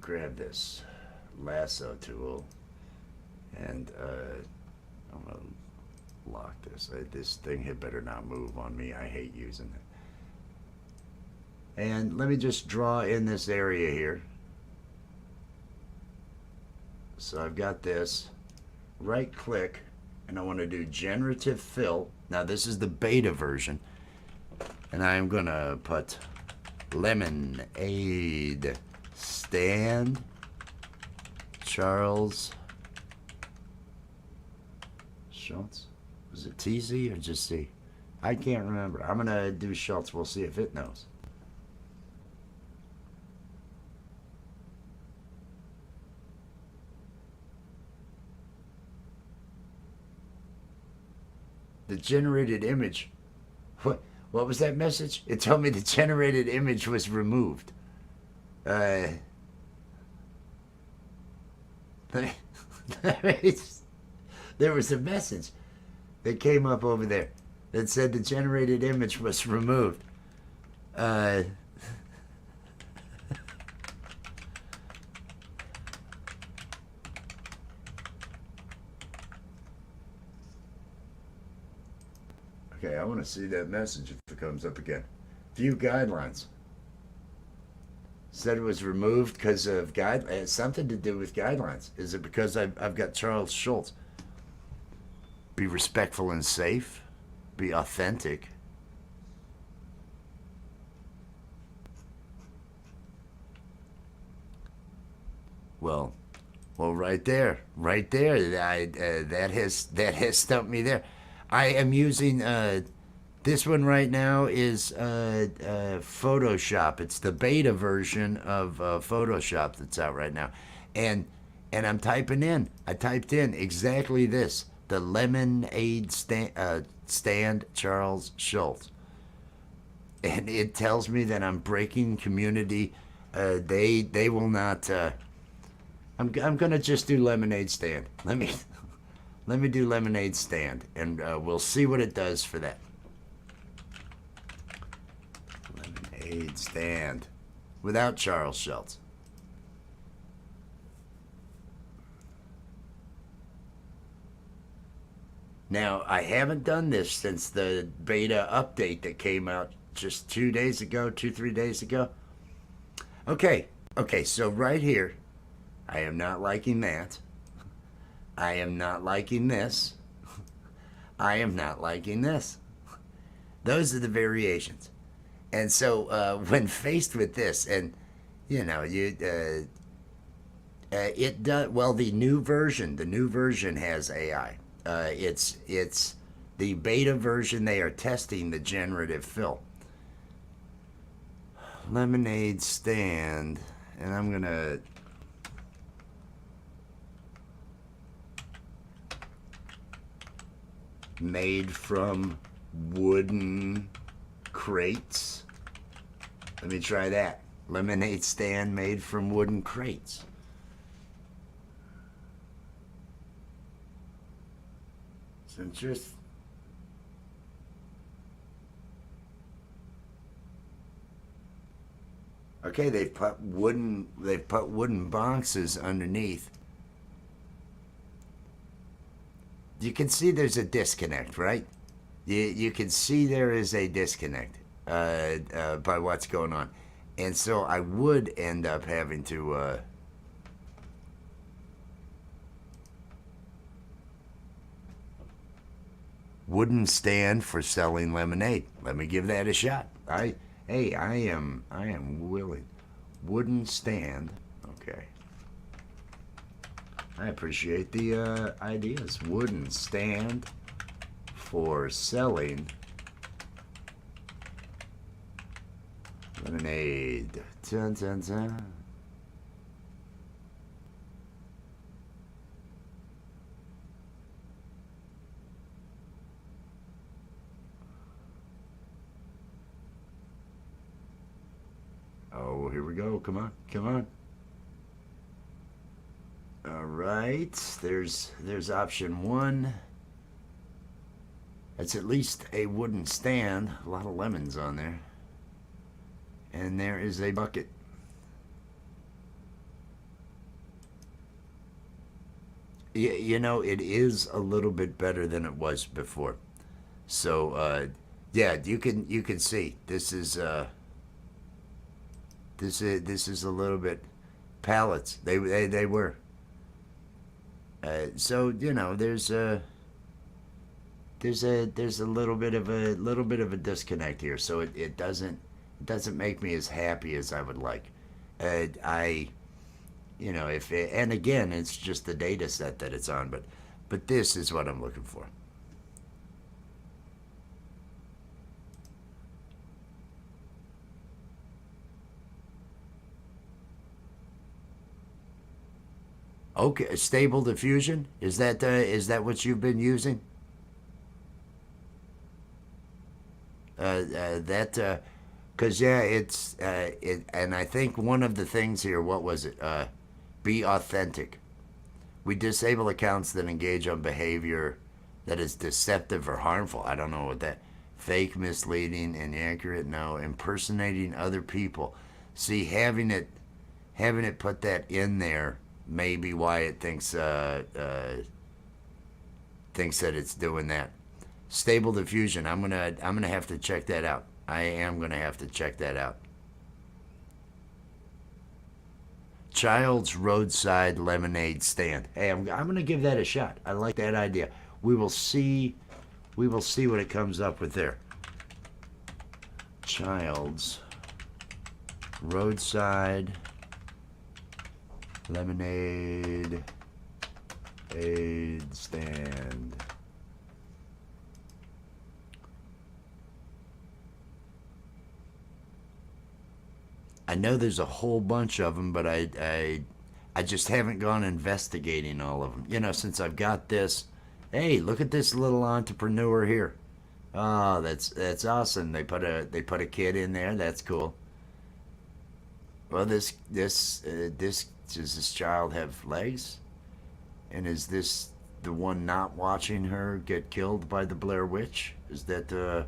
grab this lasso tool and I'm gonna lock this. This thing had better not move on me. I hate using it. And let me just draw in this area here. So I've got this. Right click, and I want to do generative fill. Now this is the beta version, and I'm gonna put lemonade stand Charles Schultz. Was it TZ or just C? I can't remember. I'm gonna do Schultz. We'll see if it knows. The generated image. What was that message? It told me the generated image was removed. There was a message that came up over there that said the generated image was removed. Okay, I want to see that message if it comes up again. View guidelines. Said it was removed because of guidelines. Something to do with guidelines. Is it because I've got Charles Schultz? Be respectful and safe. Be authentic. Well, right there, that has stumped me there. I am using this one right now is Photoshop. It's the beta version of Photoshop that's out right now, and I'm typing in. I typed in exactly this: the lemonade stand Charles Schultz, and it tells me that I'm breaking community. They will not. I'm gonna just do lemonade stand. Let me do lemonade stand, and we'll see what it does for that. Lemonade stand without Charles Schultz. Now, I haven't done this since the beta update that came out just 3 days ago. Okay, so right here, I am not liking that. I am not liking this. I am not liking this. Those are the variations. And so when faced with this, and it does, well, the new version has AI. It's the beta version. They are testing the generative fill. Lemonade stand, and I'm gonna made from wooden crates. Let me try that. Lemonade stand made from wooden crates. So just okay, they've put wooden boxes underneath. You can see there's a disconnect, right? You can see there is a disconnect by what's going on. And so I would end up having to wooden stand for selling lemonade. Let me give that a shot. I am willing. Wooden stand. Okay. I appreciate the ideas. Wooden stand for selling lemonade. Dun, dun, dun. Oh, here we go. Come on. All right, there's option 1. That's at least a wooden stand. A lot of lemons on there. And there is a bucket. You know, it is a little bit better than it was before. So, yeah, you can see this is a little bit pallets. They were. So you know, there's a little bit of a disconnect here. So it doesn't make me as happy as I would like. I you know, if it, and again, it's just the data set that it's on, but this is what I'm looking for. Okay, stable diffusion, is that what you've been using? That because yeah, and I think one of the things here, what was it? Be authentic. We disable accounts that engage on behavior that is deceptive or harmful. I don't know what that. Fake, misleading, inaccurate. No, impersonating other people. See, having it put that in there may be why it thinks that it's doing that. Stable diffusion. I'm gonna have to check that out. I am gonna have to check that out. Child's roadside lemonade stand. Hey, I'm gonna give that a shot. I like that idea. We will see what it comes up with there. Child's roadside lemonade aid stand. I know there's a whole bunch of them, but I just haven't gone investigating all of them. You know, since I've got this. Hey, look at this little entrepreneur here. Oh, that's awesome. They put a kid in there. That's cool. Well, does this child have legs? And is this the one not watching her get killed by the Blair Witch? Is that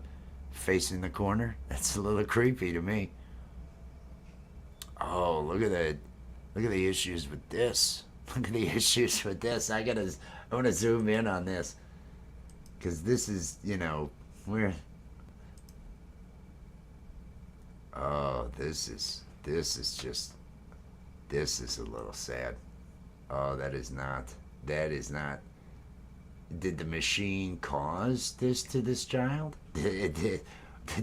facing the corner? That's a little creepy to me. Oh, look at that. Look at the issues with this. Look at the issues with this. I want to zoom in on this. Because this is, you know, where. Oh, this is just. This is a little sad. Oh, that is not. That is not. Did the machine cause this to this child? Did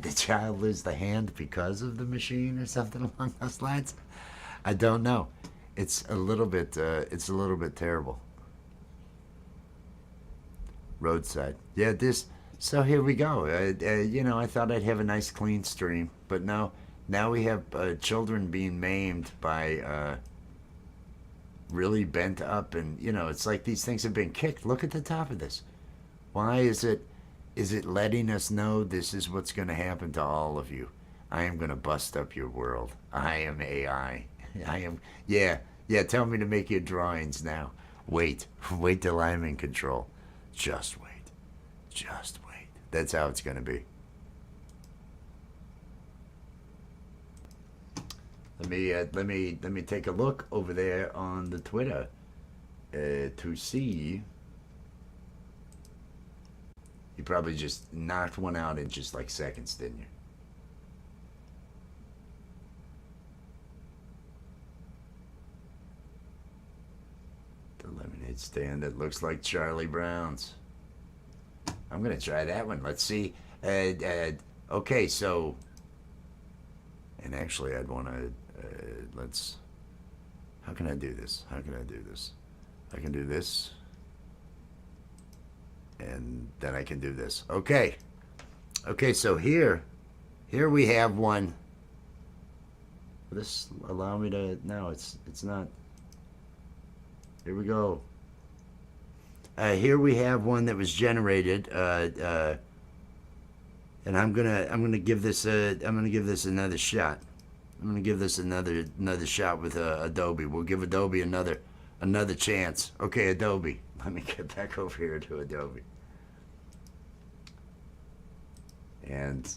the child lose the hand because of the machine or something along those lines? I don't know. It's a little bit terrible. Roadside. Yeah, this. So here we go. You know, I thought I'd have a nice clean stream, but no. Now we have children being maimed by really bent up, and you know, it's like these things have been kicked. Look at the top of this. Why is it? Is it letting us know this is what's going to happen to all of you? I am going to bust up your world. I am AI. I am. Yeah. Tell me to make your drawings now. Wait till I'm in control. Just wait. That's how it's going to be. Let me take a look over there on the Twitter to see. You probably just knocked one out in just like seconds, didn't you? The lemonade stand that looks like Charlie Brown's. I'm gonna try that one. Let's see. Okay, so. And actually, I'd want to. Let's. How can I do this? I can do this. And then I can do this. Okay, so here we have one. Will this allow me to? No, it's not. Here we go. Here we have one that was generated, and I'm gonna give this another shot. I'm gonna give this another shot with Adobe. We'll give Adobe another chance. Okay, Adobe. Let me get back over here to Adobe. And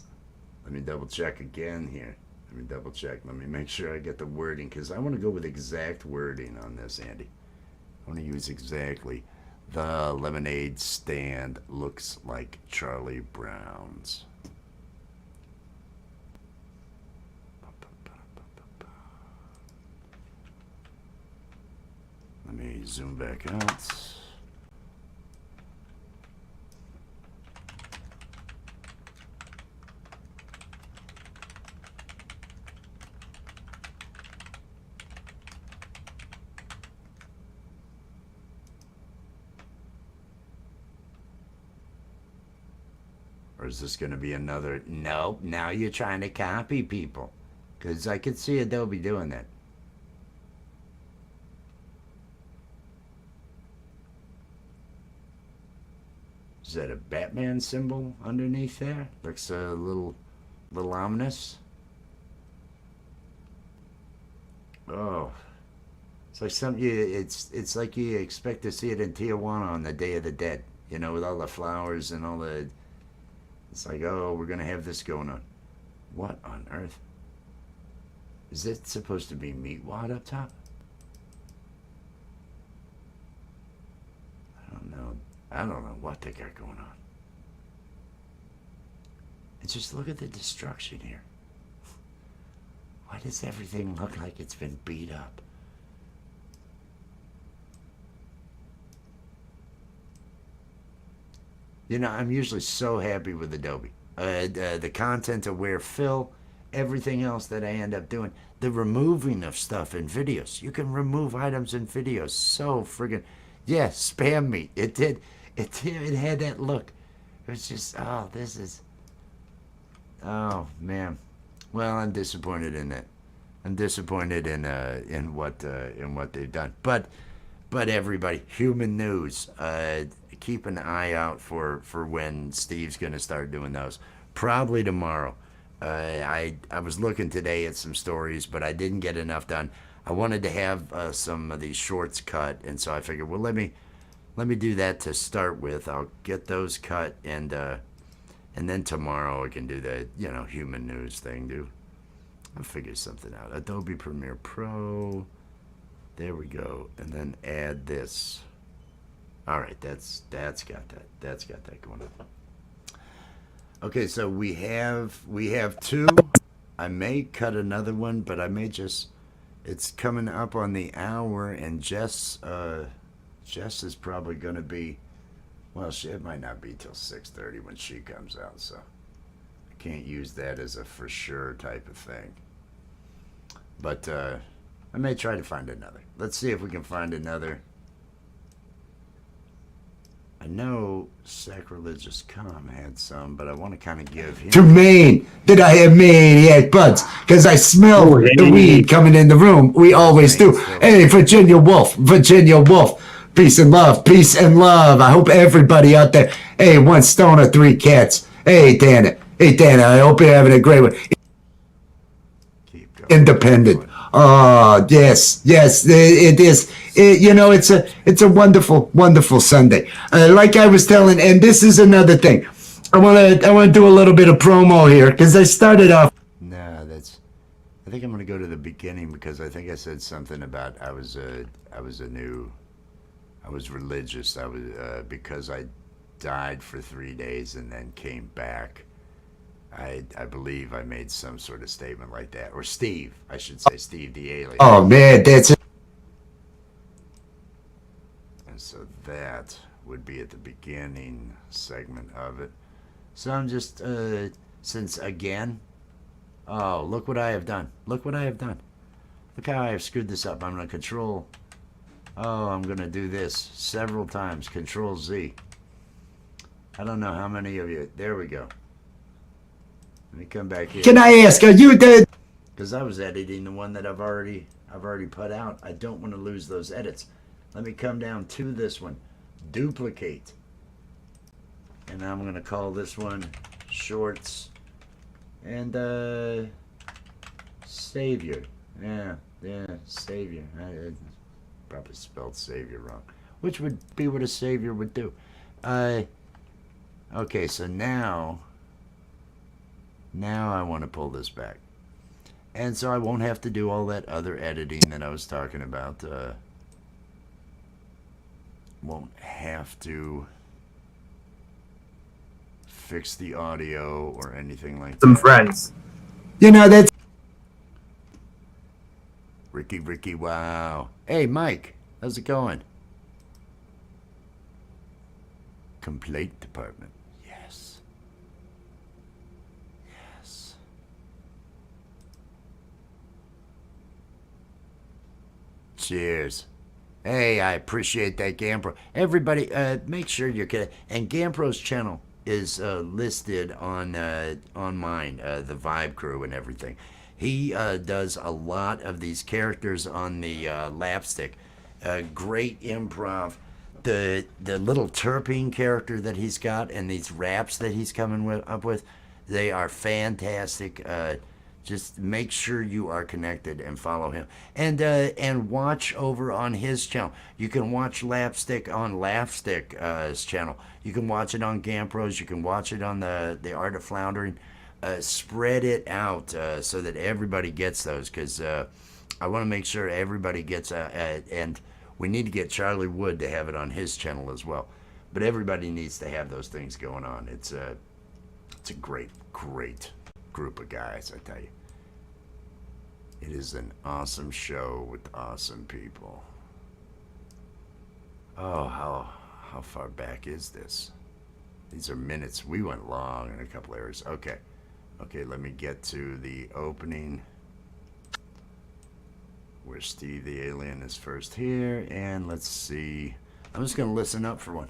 let me double check again here. Let me double check. Let me make sure I get the wording, because I want to go with exact wording on this, Andy. I want to use exactly. The lemonade stand looks like Charlie Brown's. Let me zoom back out. Or is this going to be another? Nope, now you're trying to copy people. Because I could see Adobe doing that. Is that a Batman symbol underneath there? Looks a little ominous. Oh, it's like something. It's like you expect to see it in Tijuana on the Day of the Dead. You know, with all the flowers and all the. It's like, oh, we're gonna have this going on. What on earth? Is it supposed to be Meatwad up top? I don't know. I don't know what they got going on. And just look at the destruction here. Why does everything look like it's been beat up? You know, I'm usually so happy with Adobe. The content aware fill, everything else that I end up doing. The removing of stuff in videos. You can remove items in videos. So friggin', yeah, spam me. It did. It had that look. It was just, oh, this is, oh man. Well, I'm disappointed in that. I'm disappointed in what they've done. But everybody, human news. Keep an eye out for when Steve's gonna start doing those. Probably tomorrow. I was looking today at some stories, but I didn't get enough done. I wanted to have some of these shorts cut, and so I figured, well, let me do that to start with. I'll get those cut, and then tomorrow I can do the human news thing, dude. I'll figure something out. Adobe Premiere Pro. There we go, and then add this. All right, that's got that going on. Okay, so we have two. I may cut another one, but I may just. It's coming up on the hour, and Jess is probably going to be. Well, it might not be till 6:30 when she comes out, so I can't use that as a for sure type of thing. But I may try to find another. Let's see if we can find another. I know Sacrilegious Com had some, but I want to kind of give him. To Maine, did I have maniac buds? Because I smell the weed coming in the room. We always do. Hey, Virginia Wolf, peace and love, peace and love. I hope everybody out there. Hey, one stoner, three cats. Hey, Dana. I hope you're having a great one. Keep going. Independent. Oh, yes, it is. It's a wonderful Sunday. Like I was telling, and this is another thing. I want to do a little bit of promo here because I started off. No, I think I'm going to go to the beginning because I think I said something about I was religious. I was because I died for 3 days and then came back. I believe I made some sort of statement like that. Or Steve, I should say, Steve the alien. Oh man, that's it. And so that would be at the beginning segment of it. So I'm just, since again, oh, look what I have done. Look what I have done. Look how I have screwed this up. I'm going to control, I'm going to do this several times. Control Z. I don't know how many of you, there we go. Let me come back here. Can I ask, are you the? Because I was editing the one that I've already put out. I don't want to lose those edits. Let me come down to this one. Duplicate. And I'm going to call this one Shorts. And Savior. Yeah, Savior. I probably spelled Savior wrong. Which would be what a Savior would do. Okay, so now Now I want to pull this back. And so I won't have to do all that other editing that I was talking about. Won't have to fix the audio or anything like Some that. friends. You know, that's Ricky, wow. Hey, Mike, how's it going? Complaint department. Yes. Yes. Cheers. Hey, I appreciate that, Gampro. Everybody, make sure you're and Gampro's channel is listed on mine, the Vibe Crew and everything. He does a lot of these characters on the Lapstick. Great improv. The little terpene character that he's got and these raps that he's coming up with, they are fantastic. Just make sure you are connected and follow him, and watch over on his channel. You can watch Lapstick on Lapstick's channel. You can watch it on Gampro's. You can watch it on the Art of Floundering. Spread it out so that everybody gets those, because I want to make sure everybody gets and we need to get Charlie Wood to have it on his channel as well. But everybody needs to have those things going on. It's a great group of guys, I tell you. It is an awesome show with awesome people. Oh, how far back is this? These are minutes. We went long in a couple areas. Okay, let me get to the opening where Steve the Alien is first here, and let's see. I'm just gonna listen up for one.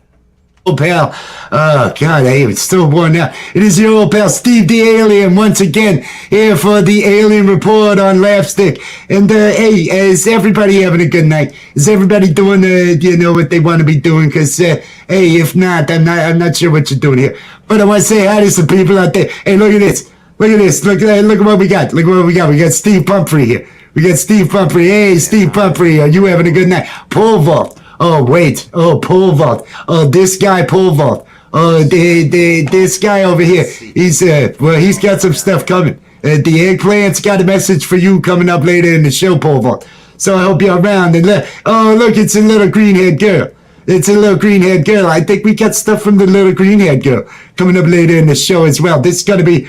old pal. Oh, God, I am still worn out. It is your old pal, Steve the Alien, once again, here for the Alien Report on Lapstick. And, hey, is everybody having a good night? Is everybody doing, what they want to be doing? Because, hey, if not, I'm not sure what you're doing here. But I want to say hi to some people out there. Hey, look at this. Look at this. Look at what we got. Look what we got. We got Steve Pumphrey here. We got Steve Pumphrey. Hey, Steve Pumphrey, are you having a good night? Pole vault. Oh, wait. Oh, pole vault. Oh, this guy pole vault. Oh, this guy over here. He's got some stuff coming. The Eggplant's got a message for you coming up later in the show, pole vault. So I hope you're around. And look, it's a little green-haired girl. It's a little green-haired girl. I think we got stuff from the little green-haired girl coming up later in the show as well. It's gonna be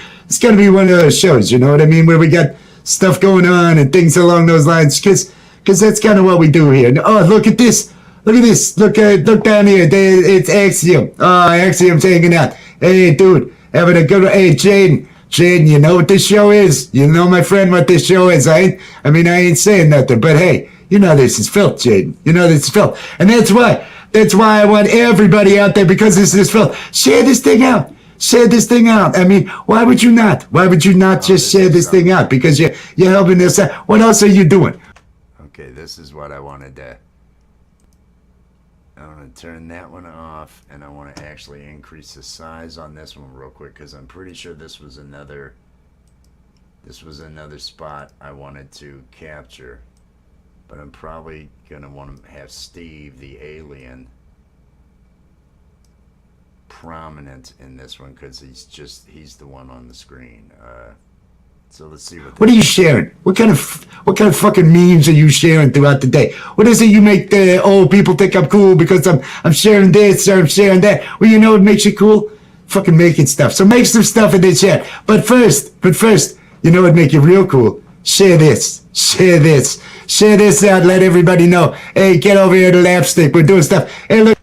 one of those shows, you know what I mean, where we got stuff going on and things along those lines, because that's kind of what we do here. Oh, look at this. Look at this. Look down here. It's Axiom. Oh, Axiom's hanging out. Hey, dude, having a good one. Hey, Jaden, you know what this show is? You know, my friend, what this show is. I ain't saying nothing, but hey, you know this is filth, Jaden. You know this is filth. And that's why I want everybody out there, because this is filth. Share this thing out. Share this thing out. I mean, why would you not? Why would you not just share this thing out? Because you're helping us out. What else are you doing? Okay, this is what I wanted to. I want to turn that one off, and I want to actually increase the size on this one real quick, because I'm pretty sure this was another spot I wanted to capture, but I'm probably gonna want to have Steve the Alien prominent in this one, because he's the one on the screen. So let's see What are you sharing? What kind of fucking memes are you sharing throughout the day? What is it you make the old people think I'm cool because I'm sharing this or I'm sharing that? Well, you know what makes you cool? Fucking making stuff. So make some stuff in the chat. But first, you know what make you real cool? Share this. Share this out. Let everybody know. Hey, get over here to Lapstick. We're doing stuff. Hey, look.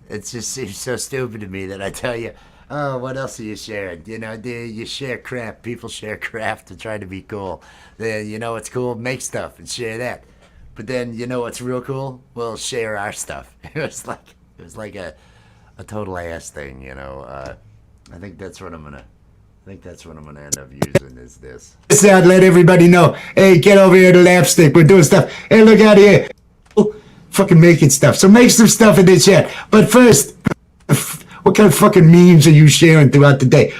It just seems so stupid to me that I tell you, oh, what else are you sharing? You know, you share crap. People share crap to try to be cool. Then, you know what's cool? Make stuff and share that. But then, you know what's real cool? Well, share our stuff. It was like a total ass thing, you know. I think that's what I'm gonna end up using is this. This out. Let everybody know. Hey, get over here to Lapstick. We're doing stuff. Hey, look out here. Fucking making stuff. So make some stuff in the chat. But first, what kind of fucking memes are you sharing throughout the day?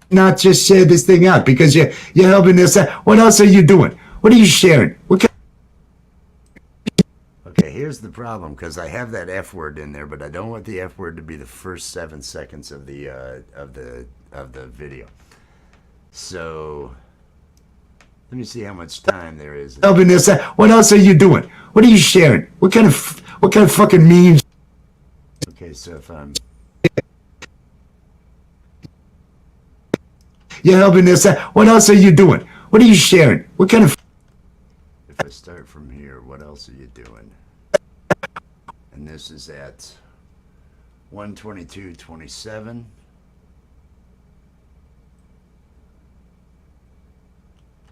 Not just share this thing out, because you're helping us out. What else are you doing? What are you sharing? Okay, here's the problem, because I have that F word in there, but I don't want the F word to be the first 7 seconds of the of the video. So let me see how much time there is. Helping this out. What else are you doing? What are you sharing? What kind of fucking memes? Okay, so if I'm You're helping this out. What else are you doing? What are you sharing? What kind of if I start from here, what else are you doing? And this is at 1:22:27.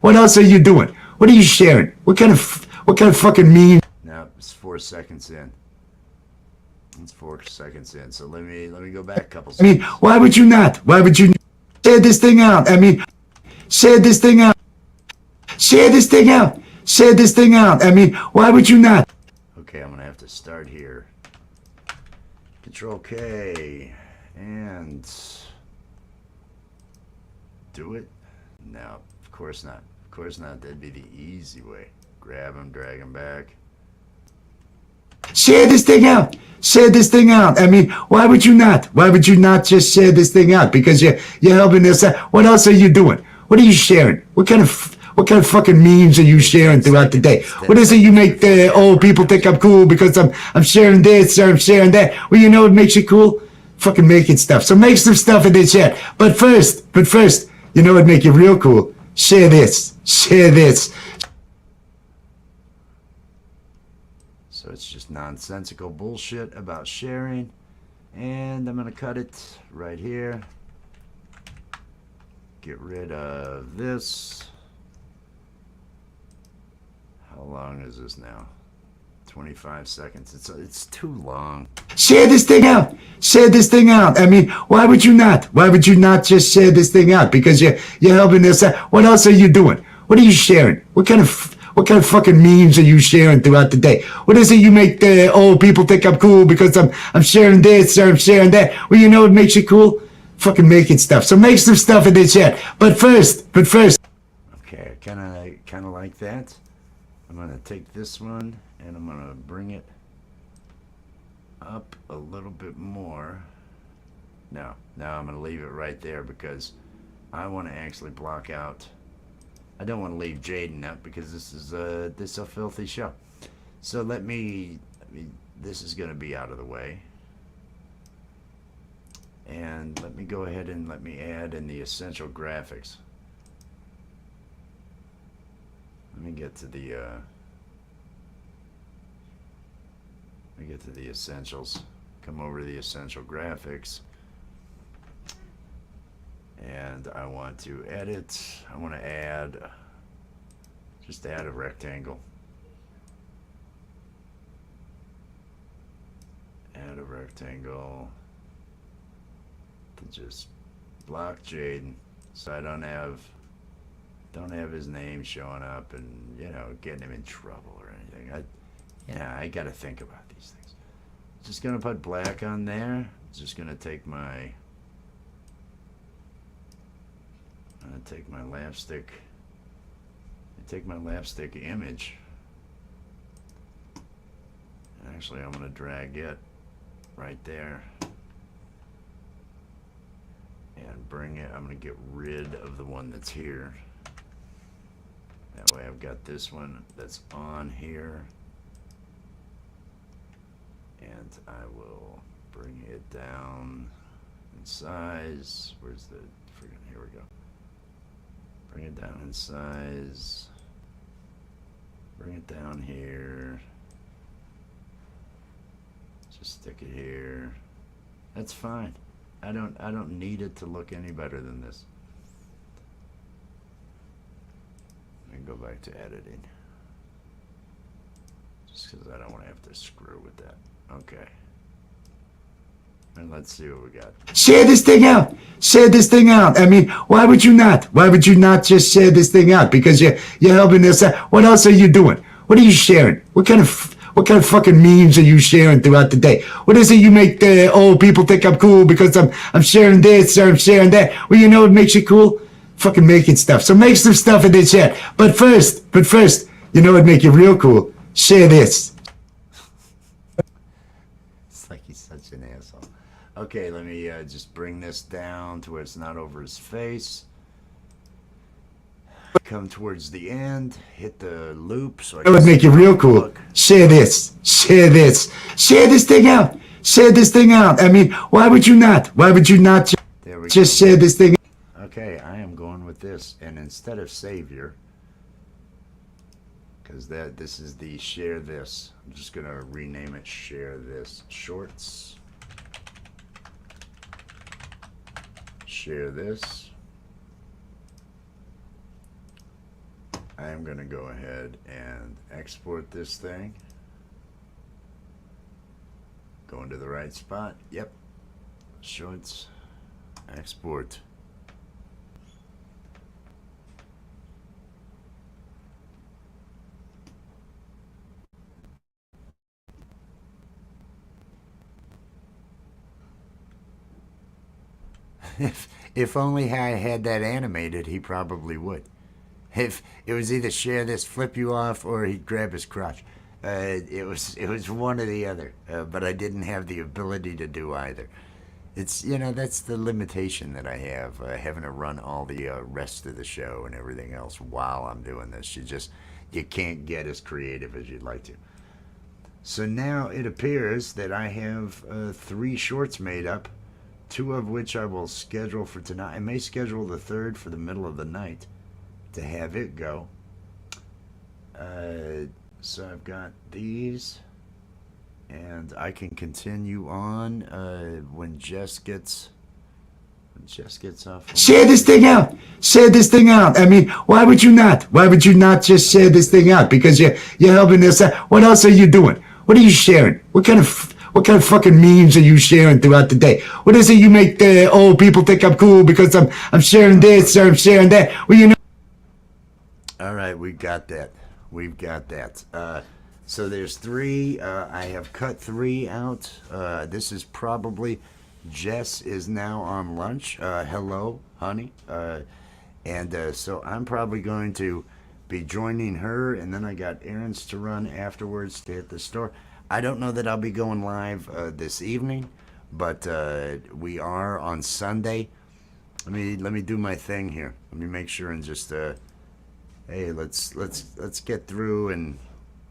What else are you doing? What are you sharing? What kind of fucking meme? No, it's 4 seconds in. It's 4 seconds in. So let me go back a couple I mean, seconds. why would you not? Why would you share this thing out? I mean, share this thing out. Share this thing out. Share this thing out. I mean, why would you not? Okay, I'm gonna have to start here. Control K and do it. No, of course not. Of course not. That'd be the easy way. Grab him, drag him back. Share this thing out. Share this thing out. I mean, why would you not? Why would you not just share this thing out? Because you're helping this out. What else are you doing? What are you sharing? What kind of fucking memes are you sharing throughout the day? What is it you make the old people think I'm cool because I'm sharing this or I'm sharing that? Well, you know what makes you cool? Fucking making stuff. So make some stuff in the chat. But first, you know what make you real cool? Share this. Share this. So it's just nonsensical bullshit about sharing. And I'm gonna cut it right here. Get rid of this. How long is this now? 25 seconds. It's too long. Share this thing out. Share this thing out. I mean, why would you not? Why would you not just share this thing out? Because you're helping this out. What else are you doing? What are you sharing? What kind of fucking memes are you sharing throughout the day? What is it you make the old people think I'm cool because I'm sharing this or I'm sharing that? Well, you know what makes you cool? Fucking making stuff. So make some stuff in the chat. But first. Okay, I kinda like that. I'm gonna take this one and I'm gonna bring it up a little bit more. No, I'm gonna leave it right there because I want to actually block out. I don't want to leave Jaden up because this is a filthy show. So this is gonna be out of the way. And let me go ahead and let me add in the essential graphics. Let me get to the essentials. Come over to the essential graphics. And I want to edit. I want to add a rectangle. Add a rectangle to just block Jaden so I don't have his name showing up and, you know, getting him in trouble or anything. I gotta think about these things. Just gonna put black on there. Just gonna take my lapstick. Take my lapstick image. Actually, I'm gonna drag it right there and bring it. I'm gonna get rid of the one that's here. That way I've got this one that's on here. And I will bring it down in size. Where's the friggin', here we go. Bring it down in size. Bring it down here. Just stick it here. That's fine. I don't need it to look any better than this. And go back to editing. Just because I don't want to have to screw with that. Okay. And let's see what we got. Share this thing out. Share this thing out. I mean, why would you not? Why would you not just share this thing out? Because you're helping this out. What else are you doing? What are you sharing? What kind of fucking memes are you sharing throughout the day? What is it you make the old people think I'm cool because I'm sharing this or I'm sharing that? Well, you know what makes you cool? Fucking making stuff. So make some stuff in the chat. But first, you know what make you real cool? Share this. It's like he's such an asshole. Okay, let me just bring this down to where it's not over his face. Come towards the end, hit the loop. So I That would make it real cool. Look. Share this. Share this. Share this thing out. Share this thing out. I mean, why would you not? Why would you not There we just go. share this thing? Okay, I am going with this, and instead of Savior, because this is the share this, I'm just gonna rename it share this shorts. Share this. I am gonna go ahead and export this thing. Going to the right spot. Yep. Shorts. Export. If only I had that animated, he probably would. If it was either share this, flip you off, or he'd grab his crotch. It was one or the other. But I didn't have the ability to do either. It's that's the limitation that I have, having to run all the rest of the show and everything else while I'm doing this. You can't get as creative as you'd like to. So now it appears that I have 3 shorts made up, 2 of which I will schedule for tonight. I may schedule the 3rd for the middle of the night to have it go. So I've got these, and I can continue on when Jess gets off. Share this thing out. Share this thing out. I mean, why would you not? Why would you not just share this thing out? Because you're helping this out. What else are you doing? What are you sharing? What kind of fucking memes are you sharing throughout the day? What is it you make the old people think I'm cool because I'm sharing this or I'm sharing that? Well, you know. All right, we got that. We've got that. So there's 3. I have cut 3 out. This is probably Jess is now on lunch. Hello, honey. And so I'm probably going to be joining her, and then I got errands to run afterwards to hit the store. I don't know that I'll be going live this evening, but we are on Sunday. Let me do my thing here. Let me make sure and just hey, let's get through. And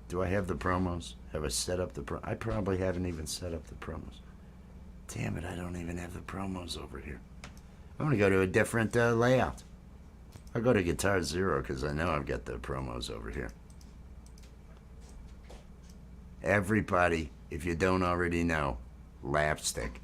do I have the promos? Have I set up the I probably haven't even set up the promos. Damn it, I don't even have the promos over here. I'm gonna go to a different layout. I'll go to Guitar Zero because I know I've got the promos over here. Everybody, if you don't already know, Lapstick,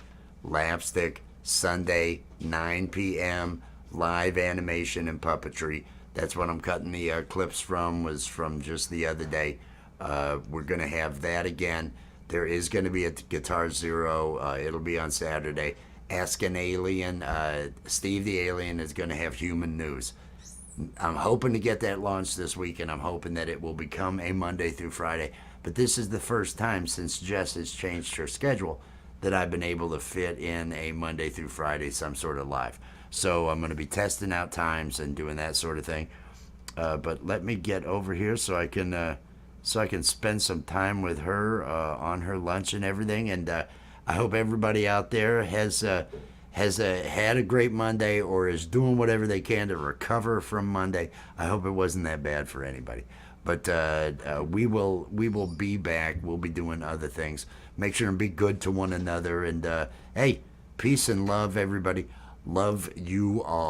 Sunday, 9 p.m., live animation and puppetry. That's what I'm cutting the clips from, was from just the other day. We're going to have that again. There is going to be a Guitar Zero. It'll be on Saturday. Ask an Alien. Steve the Alien is going to have human news. I'm hoping to get that launched this week, and I'm hoping that it will become a Monday through Friday. But this is the first time since Jess has changed her schedule that I've been able to fit in a Monday through Friday, some sort of live. So I'm going to be testing out times and doing that sort of thing. But let me get over here so I can spend some time with her on her lunch and everything. And I hope everybody out there has had a great Monday or is doing whatever they can to recover from Monday. I hope it wasn't that bad for anybody. But we will be back. We'll be doing other things. Make sure and be good to one another. And hey, peace and love, everybody. Love you all.